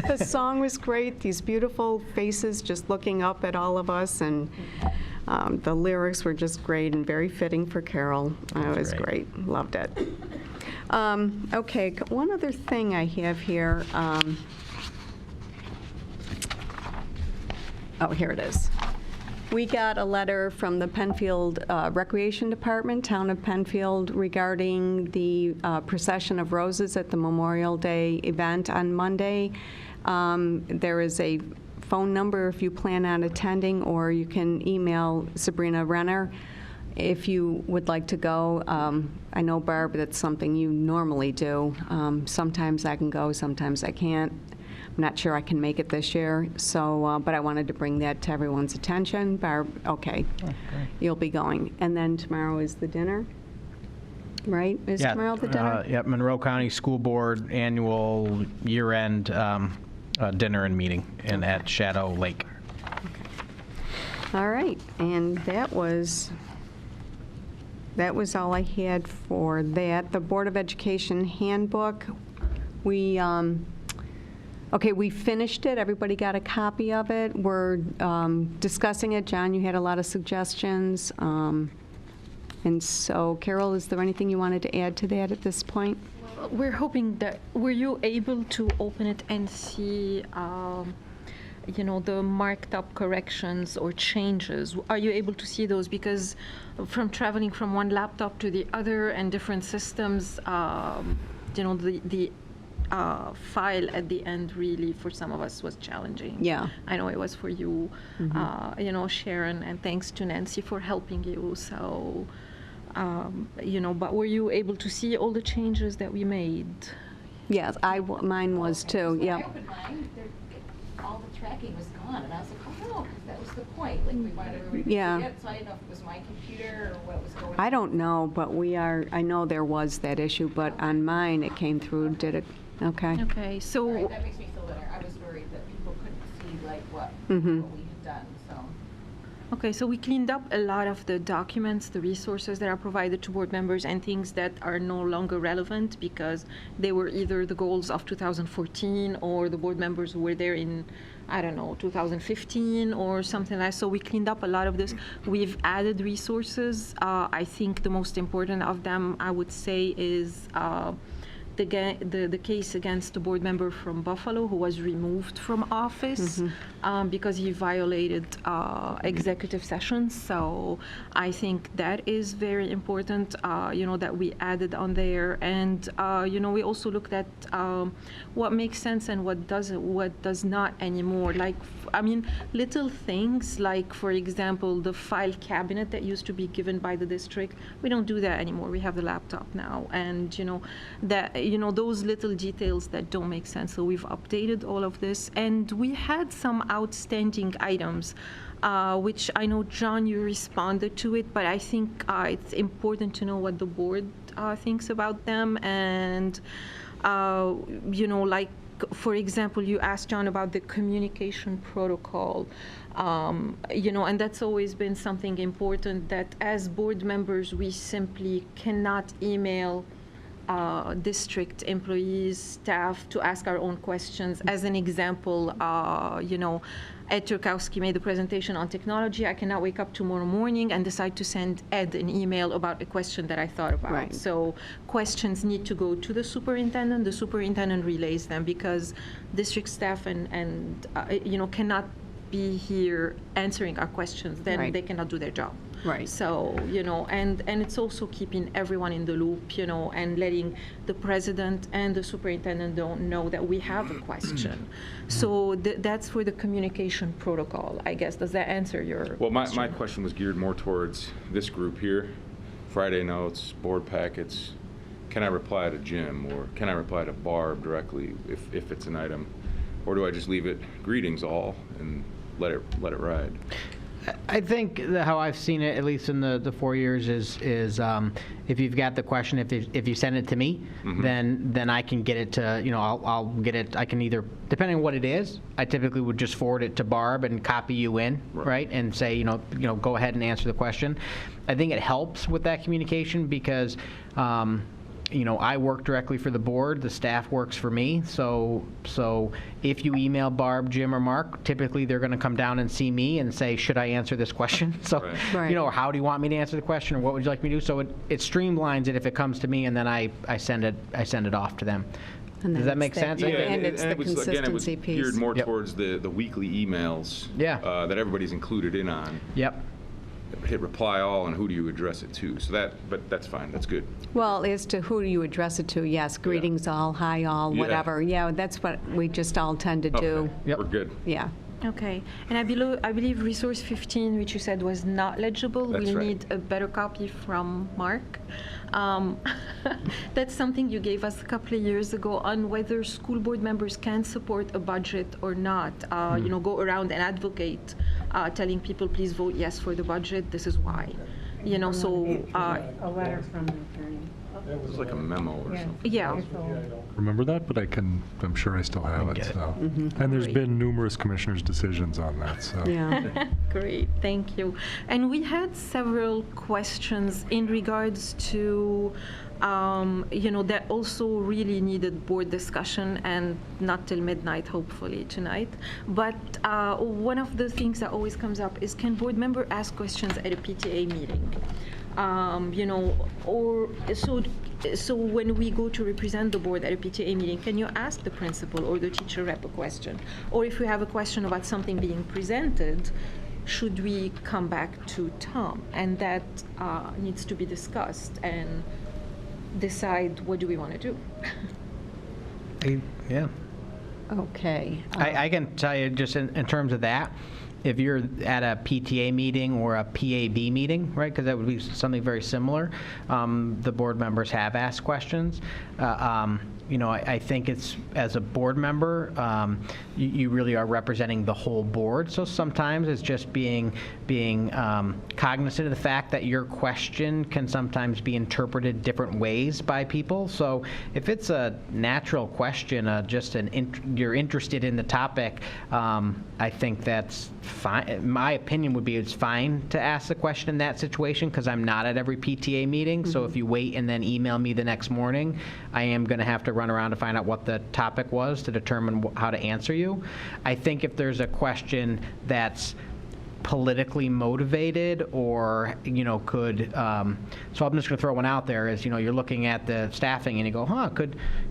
[SPEAKER 1] The song was great. These beautiful faces just looking up at all of us, and the lyrics were just great and very fitting for Carol. It was great. Loved it. Okay, one other thing I have here. Oh, here it is. We got a letter from the Penfield Recreation Department, Town of Penfield, regarding the procession of roses at the Memorial Day event on Monday. There is a phone number if you plan on attending, or you can email Sabrina Renner if you would like to go. I know, Barb, that's something you normally do. Sometimes I can go, sometimes I can't. I'm not sure I can make it this year, so, but I wanted to bring that to everyone's attention. Barb, okay, you'll be going. And then tomorrow is the dinner, right? Is tomorrow the dinner?
[SPEAKER 8] Yep, Monroe County School Board annual year-end dinner and meeting at Shadow Lake.
[SPEAKER 1] Okay. All right, and that was all I had for that. The Board of Education handbook, we finished it. Everybody got a copy of it. We're discussing it. John, you had a lot of suggestions. And so, Carol, is there anything you wanted to add to that at this point?
[SPEAKER 6] We're hoping that, were you able to open it and see, the marked up corrections or changes? Are you able to see those? Because from traveling from one laptop to the other and different systems, the file at the end really for some of us was challenging.
[SPEAKER 1] Yeah.
[SPEAKER 6] I know it was for you, Sharon, and thanks to Nancy for helping you. So, but were you able to see all the changes that we made?
[SPEAKER 1] Yes, mine was too, yeah.
[SPEAKER 9] All
[SPEAKER 11] all the tracking was gone, and I was like, oh no, 'cause that was the point. Like, we wanted everybody to
[SPEAKER 1] Yeah.
[SPEAKER 11] see it, so I didn't know if it was my computer or what was going on.
[SPEAKER 1] I don't know, but I know there was that issue, but on mine, it came through, did it? Okay.
[SPEAKER 6] Okay, so.
[SPEAKER 11] All right, that makes me feel better. I was worried that people couldn't see like what
[SPEAKER 1] Mhm.
[SPEAKER 11] we had done, so.
[SPEAKER 6] Okay, so we cleaned up a lot of the documents, the resources that are provided to board members, and things that are no longer relevant because they were either the goals of 2014 or the board members who were there in, I don't know, 2015 or something like that. So we cleaned up a lot of this. We've added resources. I think the most important of them, I would say, is the case against the board member from Buffalo who was removed from office because he violated executive sessions. So I think that is very important, that we added on there. And, we also looked at what makes sense and what doesn't, what does not anymore. Like, little things like, for example, the file cabinet that used to be given by the district. We don't do that anymore. We have the laptop now. And, those little details that don't make sense. So we've updated all of this. And we had some outstanding items, which I know, John, you responded to it, but I think it's important to know what the board thinks about them. And, like, for example, you asked John about the communication protocol, and that's always been something important, that as board members, we simply cannot email district employees, staff to ask our own questions. As an example, Ed Turkowski made a presentation on technology. I cannot wake up tomorrow morning and decide to send Ed an email about a question that I thought about.
[SPEAKER 1] Right.
[SPEAKER 6] So questions need to go to the superintendent. The superintendent relays them because district staff and cannot be here answering our questions. Then
[SPEAKER 1] Right.
[SPEAKER 6] they cannot do their job.
[SPEAKER 1] Right.
[SPEAKER 6] So, and it's also keeping everyone in the loop, and letting the president and the superintendent don't know that we have a question. So that's for the communication protocol, I guess. Does that answer your
[SPEAKER 12] Well, my
[SPEAKER 6] question?
[SPEAKER 12] question was geared more towards this group here, Friday notes, board packets. Can I reply to Jim, or can I reply to Barb directly if it's an item? Or do I just leave it greetings all and let it ride?
[SPEAKER 8] I think that how I've seen it, at least in the 4 years, is if you've got the question, if you send it to me, then I can get it to, I'll get it. I can either, depending on what it is, I typically would just forward it to Barb and copy you in, right, and say, go ahead and answer the question. I think it helps with that communication because I work directly for the board, the staff works for me, so if you email Barb, Jim, or Mark, typically they're going to come down and see me and say, should I answer this question? So,
[SPEAKER 1] Right.
[SPEAKER 8] or how do you want me to answer the question, or what would you like me to do? So it streamlines it if it comes to me, and then I send it off to them.
[SPEAKER 1] And
[SPEAKER 8] Does
[SPEAKER 1] then
[SPEAKER 8] that make
[SPEAKER 1] it's
[SPEAKER 8] sense?
[SPEAKER 1] And it's the
[SPEAKER 12] it was, again, it was
[SPEAKER 1] consistency piece.
[SPEAKER 12] geared more towards the weekly emails that everybody's included in on.
[SPEAKER 8] Yep.
[SPEAKER 12] Hit reply all, and who do you address it to? So but that's fine. That's good.
[SPEAKER 1] Well, as to who do you address it to, yes, greetings all, hi all,
[SPEAKER 12] Yeah.
[SPEAKER 1] whatever. Yeah, that's what we just all tend to do.
[SPEAKER 12] We're good.
[SPEAKER 1] Yeah.
[SPEAKER 6] Okay, and I believe resource 15, which you said was not legible.
[SPEAKER 12] That's
[SPEAKER 6] We'll
[SPEAKER 12] right.
[SPEAKER 6] need a better copy from Mark. That's something you gave us a couple of years ago on whether school board members can support a budget or not. Go around and advocate, telling people, please vote yes for the budget. This is why. So.
[SPEAKER 3] A letter from the attorney.
[SPEAKER 12] It was like a memo or something.
[SPEAKER 6] Yeah.
[SPEAKER 17] Remember that, but I'm sure I still have it. So.
[SPEAKER 1] Mm-hmm.
[SPEAKER 17] And there's been numerous commissioners' decisions on that. So.
[SPEAKER 1] Yeah.
[SPEAKER 6] Great, thank you. And we had several questions in regards to, that also really needed board discussion, and not till midnight, hopefully tonight. But one of the things that always comes up is, can board member ask questions at a PTA meeting? So when we go to represent the board at a PTA meeting, can you ask the principal or the teacher rep a question? Or if we have a question about something being presented, should we come back to Tom? And that needs to be discussed and decide what do we want to do.
[SPEAKER 8] Yeah.
[SPEAKER 1] Okay.
[SPEAKER 8] I can tell you just in terms of that, if you're at a PTA meeting or a PAB meeting, right, because that would be something very similar, the board members have asked questions. I think it's, as a board member, you really are representing the whole board. So sometimes it's just being cognizant of the fact that your question can sometimes be interpreted different ways by people. So if it's a natural question, you're interested in the topic, I think that's fine. My opinion would be it's fine to ask the question in that situation, because I'm not at every PTA meeting. So if you wait and then email me the next morning, I am going to have to run around to find out what the topic was to determine how to answer you. I think if there's a question that's politically motivated or, could, so I'm just going to throw one out there, is, you're looking at the staffing and you go,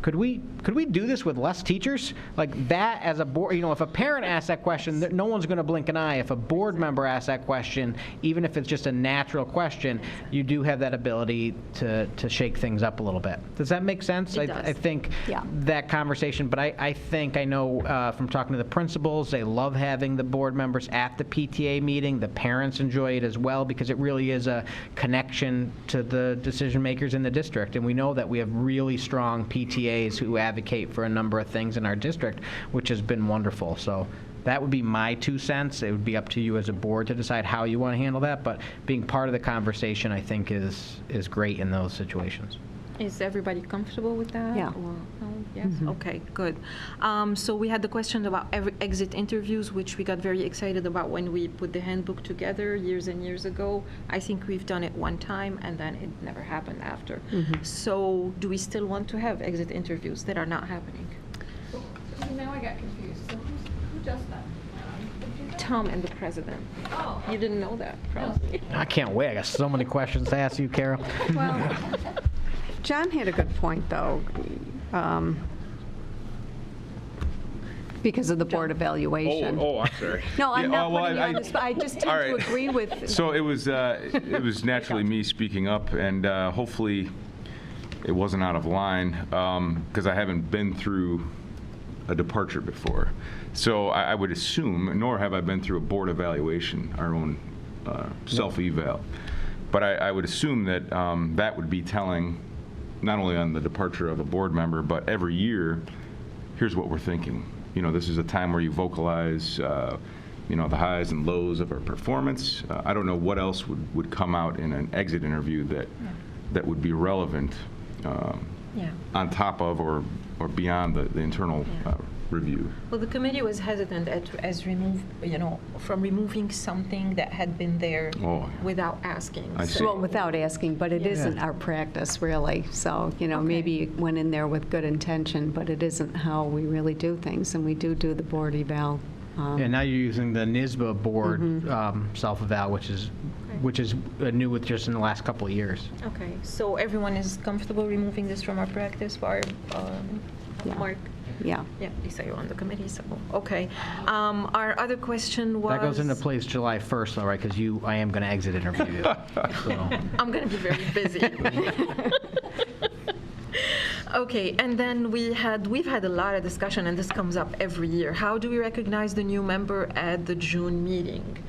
[SPEAKER 8] could we do this with less teachers? Like that as a board, if a parent asks that question, no one's going to blink an eye. If a board member asks that question, even if it's just a natural question, you do have that ability to shake things up a little bit. Does that make sense?
[SPEAKER 1] It does.
[SPEAKER 8] I think that conversation, but I know from talking to the principals, they love having the board members at the PTA meeting. The parents enjoy it as well, because it really is a connection to the decision makers in the district. And we know that we have really strong PTAs who advocate for a number of things in our district, which has been wonderful. So that would be my 2 cents. It would be up to you as a board to decide how you want to handle that, but being part of the conversation, I think, is great in those situations.
[SPEAKER 6] Is everybody comfortable with that?
[SPEAKER 1] Yeah.
[SPEAKER 6] Or, no? Yes? Okay, good. So we had the question about exit interviews, which we got very excited about when we put the handbook together years and years ago. I think we've done it one time, and then it never happened after. So do we still want to have exit interviews that are not happening?
[SPEAKER 11] Now I got confused. So who does that?
[SPEAKER 6] Tom and the president.
[SPEAKER 11] Oh.
[SPEAKER 6] You didn't know that, probably.
[SPEAKER 8] I can't wait. I got so many questions to ask you, Carol.
[SPEAKER 1] Well, John had a good point, though, because of the board evaluation.
[SPEAKER 12] Oh, I'm sorry.
[SPEAKER 1] No, I'm
[SPEAKER 12] Yeah,
[SPEAKER 1] not
[SPEAKER 12] well,
[SPEAKER 1] putting you on the spot. I just tend
[SPEAKER 12] all
[SPEAKER 1] to
[SPEAKER 12] right.
[SPEAKER 1] agree with.
[SPEAKER 12] So it was naturally me speaking up, and hopefully it wasn't out of line, because I haven't been through a departure before. So I would assume, nor have I been through a board evaluation, our own self-eval. But I would assume that that would be telling, not only on the departure of a board member, but every year, here's what we're thinking. This is a time where you vocalize, the highs and lows of our performance. I don't know what else would come out in an exit interview that would be relevant on top of or beyond the internal review.
[SPEAKER 6] Well, the committee was hesitant from removing something that had been there without asking.
[SPEAKER 12] I see.
[SPEAKER 1] Well, without asking, but it isn't our practice, really. So, maybe it went in there with good intention, but it isn't how we really do things, and we do the board eval.
[SPEAKER 8] Now you're using the NISBA board self-eval, which is new with just in the last couple of years.
[SPEAKER 6] Okay, so everyone is comfortable removing this from our practice, Barb, Mark?
[SPEAKER 1] Yeah.
[SPEAKER 6] Yeah, Lisa, you're on the committee, so, okay. Our other question was...
[SPEAKER 8] That goes into place July 1st, though, right? Because I am going to exit interview you. So.
[SPEAKER 6] I'm going to be very busy. Okay, and then we've had a lot of discussion, and this comes up every year. How do we recognize the new member at the June meeting?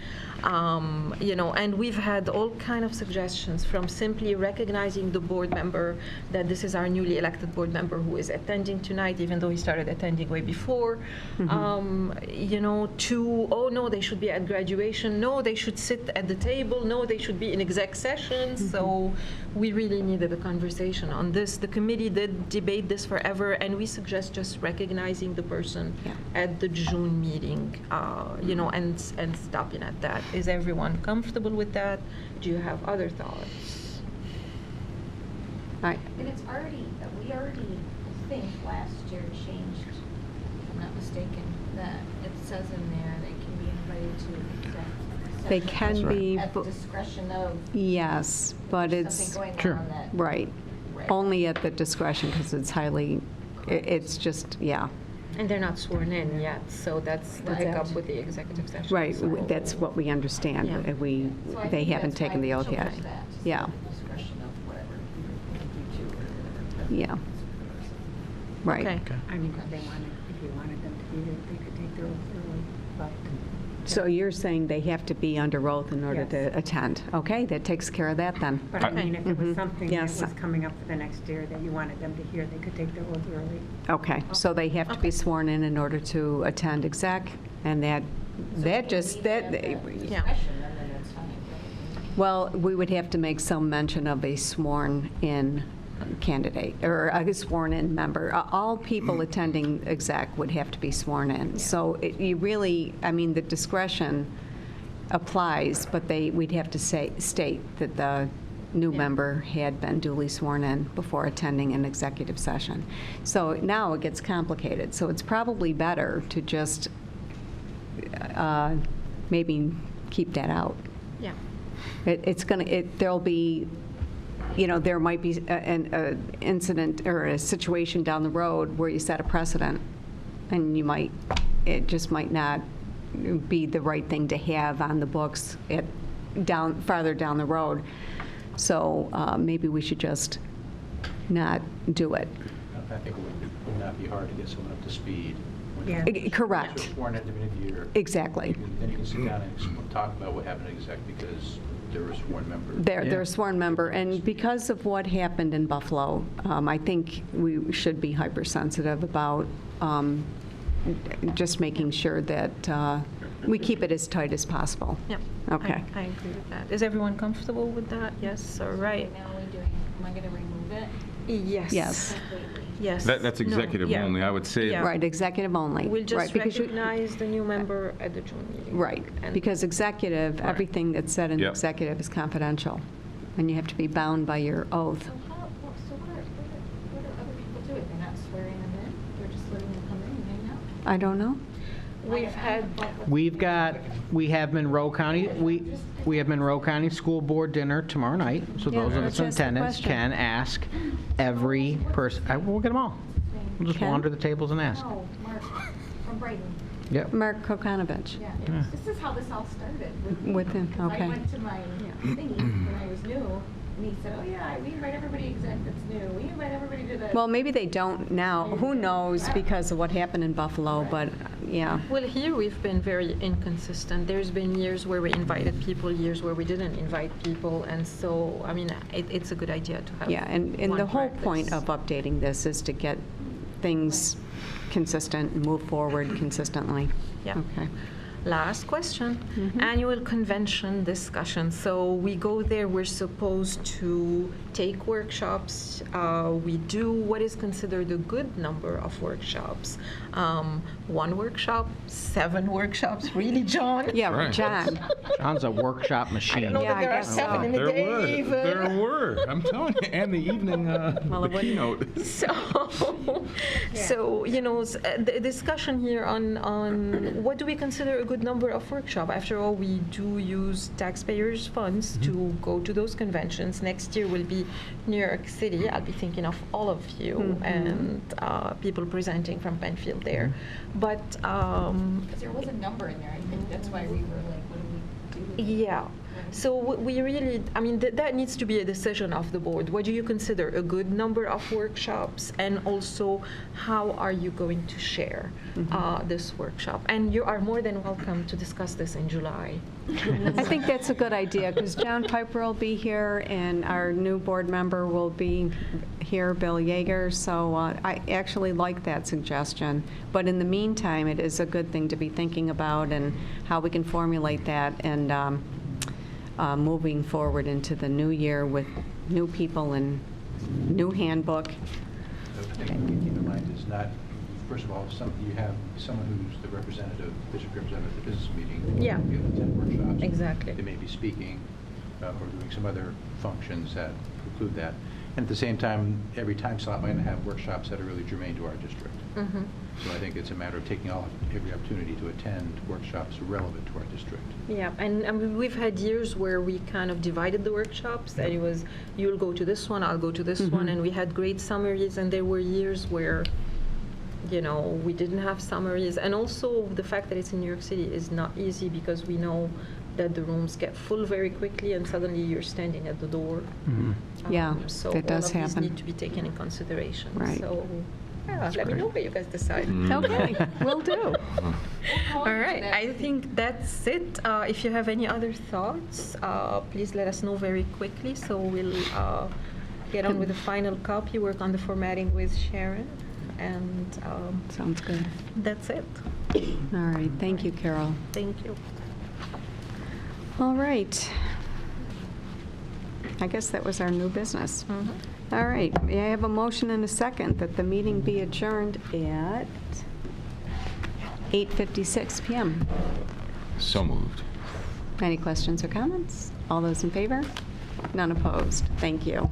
[SPEAKER 6] And we've had all kind of suggestions, from simply recognizing the board member, that this is our newly elected board member who is attending tonight, even though he started attending way before, to, oh no, they should be at graduation, no, they should sit at the table, no, they should be in exec session. So we really needed a conversation on this. The committee did debate this forever, and we suggest just recognizing the person at the June meeting, and stopping at that. Is everyone comfortable with that? Do you have other thoughts?
[SPEAKER 1] Right.
[SPEAKER 9] And we already, I think, last year changed, if I'm not mistaken, that it says in there they can be invited to exec.
[SPEAKER 1] They can be.
[SPEAKER 9] At the discretion of.
[SPEAKER 1] Yes, but it's.
[SPEAKER 9] Something going on that.
[SPEAKER 1] Right. Only at the discretion, because it's highly, it's just,
[SPEAKER 6] And they're not sworn in yet, so that's the hiccup with the executive session.
[SPEAKER 1] Right,
[SPEAKER 6] so.
[SPEAKER 1] that's what we understand.
[SPEAKER 6] Yeah.
[SPEAKER 1] They haven't taken the oath yet. Yeah. Yeah. Right.
[SPEAKER 6] Okay.
[SPEAKER 3] I mean, if you wanted them to be there, they could take their oath early, but
[SPEAKER 1] So you're saying they have to be under oath in order to attend? Okay, that takes care of that then.
[SPEAKER 18] But I mean, if it was
[SPEAKER 1] Mhm.
[SPEAKER 18] something
[SPEAKER 1] Yes.
[SPEAKER 18] that was coming up for the next year that you wanted them to hear, they could take their oath early.
[SPEAKER 1] Okay, so they have to be sworn in order to attend exec, and that just, well, we would have to make some mention of a sworn-in candidate, or a sworn-in member. All people attending exec would have to be sworn in. So you really, I mean, the discretion applies, but we'd have to state that the new member had been duly sworn in before attending an executive session. So now it gets complicated. So it's probably better to just maybe keep that out.
[SPEAKER 6] Yeah.
[SPEAKER 1] There'll be, there might be an incident or a situation down the road where you set a precedent, and it just might not be the right thing to have on the books farther down the road. So maybe we should just not do it.
[SPEAKER 4] I think it would not be hard to get someone up to speed.
[SPEAKER 18] Yeah.
[SPEAKER 1] Correct.
[SPEAKER 4] Sworn at the beginning of the year.
[SPEAKER 1] Exactly.
[SPEAKER 4] Then you can sit down and talk about what happened in exec because they're a sworn member.
[SPEAKER 1] They're a sworn member, and because of what happened in Buffalo, I think we should be hypersensitive about just making sure that we keep it as tight as possible.
[SPEAKER 6] Yeah.
[SPEAKER 1] Okay.
[SPEAKER 6] I agree with that. Is everyone comfortable with that? Yes, all right.
[SPEAKER 9] Now am I going to remove it?
[SPEAKER 6] Yes.
[SPEAKER 1] Yes.
[SPEAKER 6] Yes.
[SPEAKER 12] That's executive
[SPEAKER 6] No, yeah.
[SPEAKER 12] only, I would say.
[SPEAKER 6] Yeah.
[SPEAKER 1] Right, executive only.
[SPEAKER 6] We'll just
[SPEAKER 1] Right, because
[SPEAKER 6] recognize the new member at the joint meeting.
[SPEAKER 1] Right,
[SPEAKER 6] And-
[SPEAKER 1] because executive, everything that's said in
[SPEAKER 12] Yep.
[SPEAKER 1] executive is confidential, and you have to be bound by your oath.
[SPEAKER 9] So what do other people do it? They're not swearing them in? They're just letting them come in and hang out?
[SPEAKER 1] I don't know.
[SPEAKER 8] We have Monroe County, we have Monroe County School Board dinner tomorrow night, so
[SPEAKER 1] Yeah,
[SPEAKER 8] those of
[SPEAKER 1] let's
[SPEAKER 8] us in
[SPEAKER 1] ask the
[SPEAKER 8] attendance
[SPEAKER 1] question.
[SPEAKER 8] can ask every person, we'll get them all. We'll just
[SPEAKER 1] Ken?
[SPEAKER 8] wander the tables and ask.
[SPEAKER 9] No, Mark from Brighton.
[SPEAKER 8] Yep.
[SPEAKER 1] Mark Kokanovich.
[SPEAKER 9] Yeah,
[SPEAKER 8] Yeah.
[SPEAKER 9] this is how this all started.
[SPEAKER 1] With him,
[SPEAKER 9] 'Cause
[SPEAKER 1] okay.
[SPEAKER 9] I went to my thingy when I was new, and he said, oh yeah, we invite everybody exec that's new. We invite everybody to the.
[SPEAKER 1] Well, maybe they don't now. Who knows because of what happened in Buffalo, but yeah.
[SPEAKER 6] Well, here we've been very inconsistent. There's been years where we invited people, years where we didn't invite people, and so, I mean, it's a good idea to have
[SPEAKER 1] Yeah, and
[SPEAKER 6] one
[SPEAKER 1] the whole
[SPEAKER 6] practice.
[SPEAKER 1] point of updating this is to get things consistent and move forward consistently.
[SPEAKER 6] Yeah.
[SPEAKER 1] Okay.
[SPEAKER 6] Last question. Annual convention discussion. So we go there, we're supposed to take workshops. We do what is considered a good number of workshops. 1 workshop, 7 workshops. Really, John?
[SPEAKER 1] Yeah,
[SPEAKER 12] Right.
[SPEAKER 1] John.
[SPEAKER 8] John's a workshop machine.
[SPEAKER 6] I don't know
[SPEAKER 1] Yeah,
[SPEAKER 6] that
[SPEAKER 1] I
[SPEAKER 6] there are
[SPEAKER 1] guess
[SPEAKER 6] 7 in the day even.
[SPEAKER 12] There were, I'm telling you, and the evening, the keynote.
[SPEAKER 6] So, the discussion here on what do we consider a good number of workshop? After all, we do use taxpayers' funds to go to those conventions. Next year will be New York City. I'll be thinking of all of you and people presenting from Penfield there. But
[SPEAKER 9] Because there was a number in there. I think that's why we were like, what do we do?
[SPEAKER 6] yeah. So we really, I mean, that needs to be a decision of the board. What do you consider a good number of workshops? And also, how are you going to share this workshop? And you are more than welcome to discuss this in July.
[SPEAKER 1] I think that's a good idea because John Piper will be here and our new board member will be here, Bill Yeager. So I actually like that suggestion. But in the meantime, it is a good thing to be thinking about and how we can formulate that and moving forward into the new year with new people and new handbook.
[SPEAKER 4] The thing to keep in mind is not, first of all, you have someone who's the representative, district representative at the business meeting.
[SPEAKER 6] Yeah.
[SPEAKER 4] You have 10 workshops.
[SPEAKER 6] Exactly.
[SPEAKER 4] They may be speaking or doing some other functions that preclude that. And at the same time, every time slot might have workshops that are really germane to our district. So I think it's a matter of taking every opportunity to attend workshops relevant to our district.
[SPEAKER 6] Yeah, and we've had years where we kind of divided the workshops, and it was, you'll go to this one, I'll go to this one, and we had great summaries, and there were years where, we didn't have summaries. And also, the fact that it's in New York City is not easy because we know that the rooms get full very quickly, and suddenly you're standing at the door.
[SPEAKER 1] Yeah,
[SPEAKER 6] So
[SPEAKER 1] that does
[SPEAKER 6] all of these
[SPEAKER 1] happen.
[SPEAKER 6] need to be taken in consideration.
[SPEAKER 1] Right.
[SPEAKER 6] So Yeah, let me know what you guys decide.
[SPEAKER 1] Okay, will do.
[SPEAKER 6] All right, I think that's it. If you have any other thoughts, please let us know very quickly, so we'll get on with the final copy, work on the formatting with Sharon, and
[SPEAKER 1] Sounds good.
[SPEAKER 6] that's it.
[SPEAKER 1] All right, thank you, Carol.
[SPEAKER 6] Thank you.
[SPEAKER 1] All right. I guess that was our new business. All right, may I have a motion and a second that the meeting be adjourned at 8:56 p.m.?
[SPEAKER 12] So moved.
[SPEAKER 1] Any questions or comments? All those in favor? None opposed. Thank you.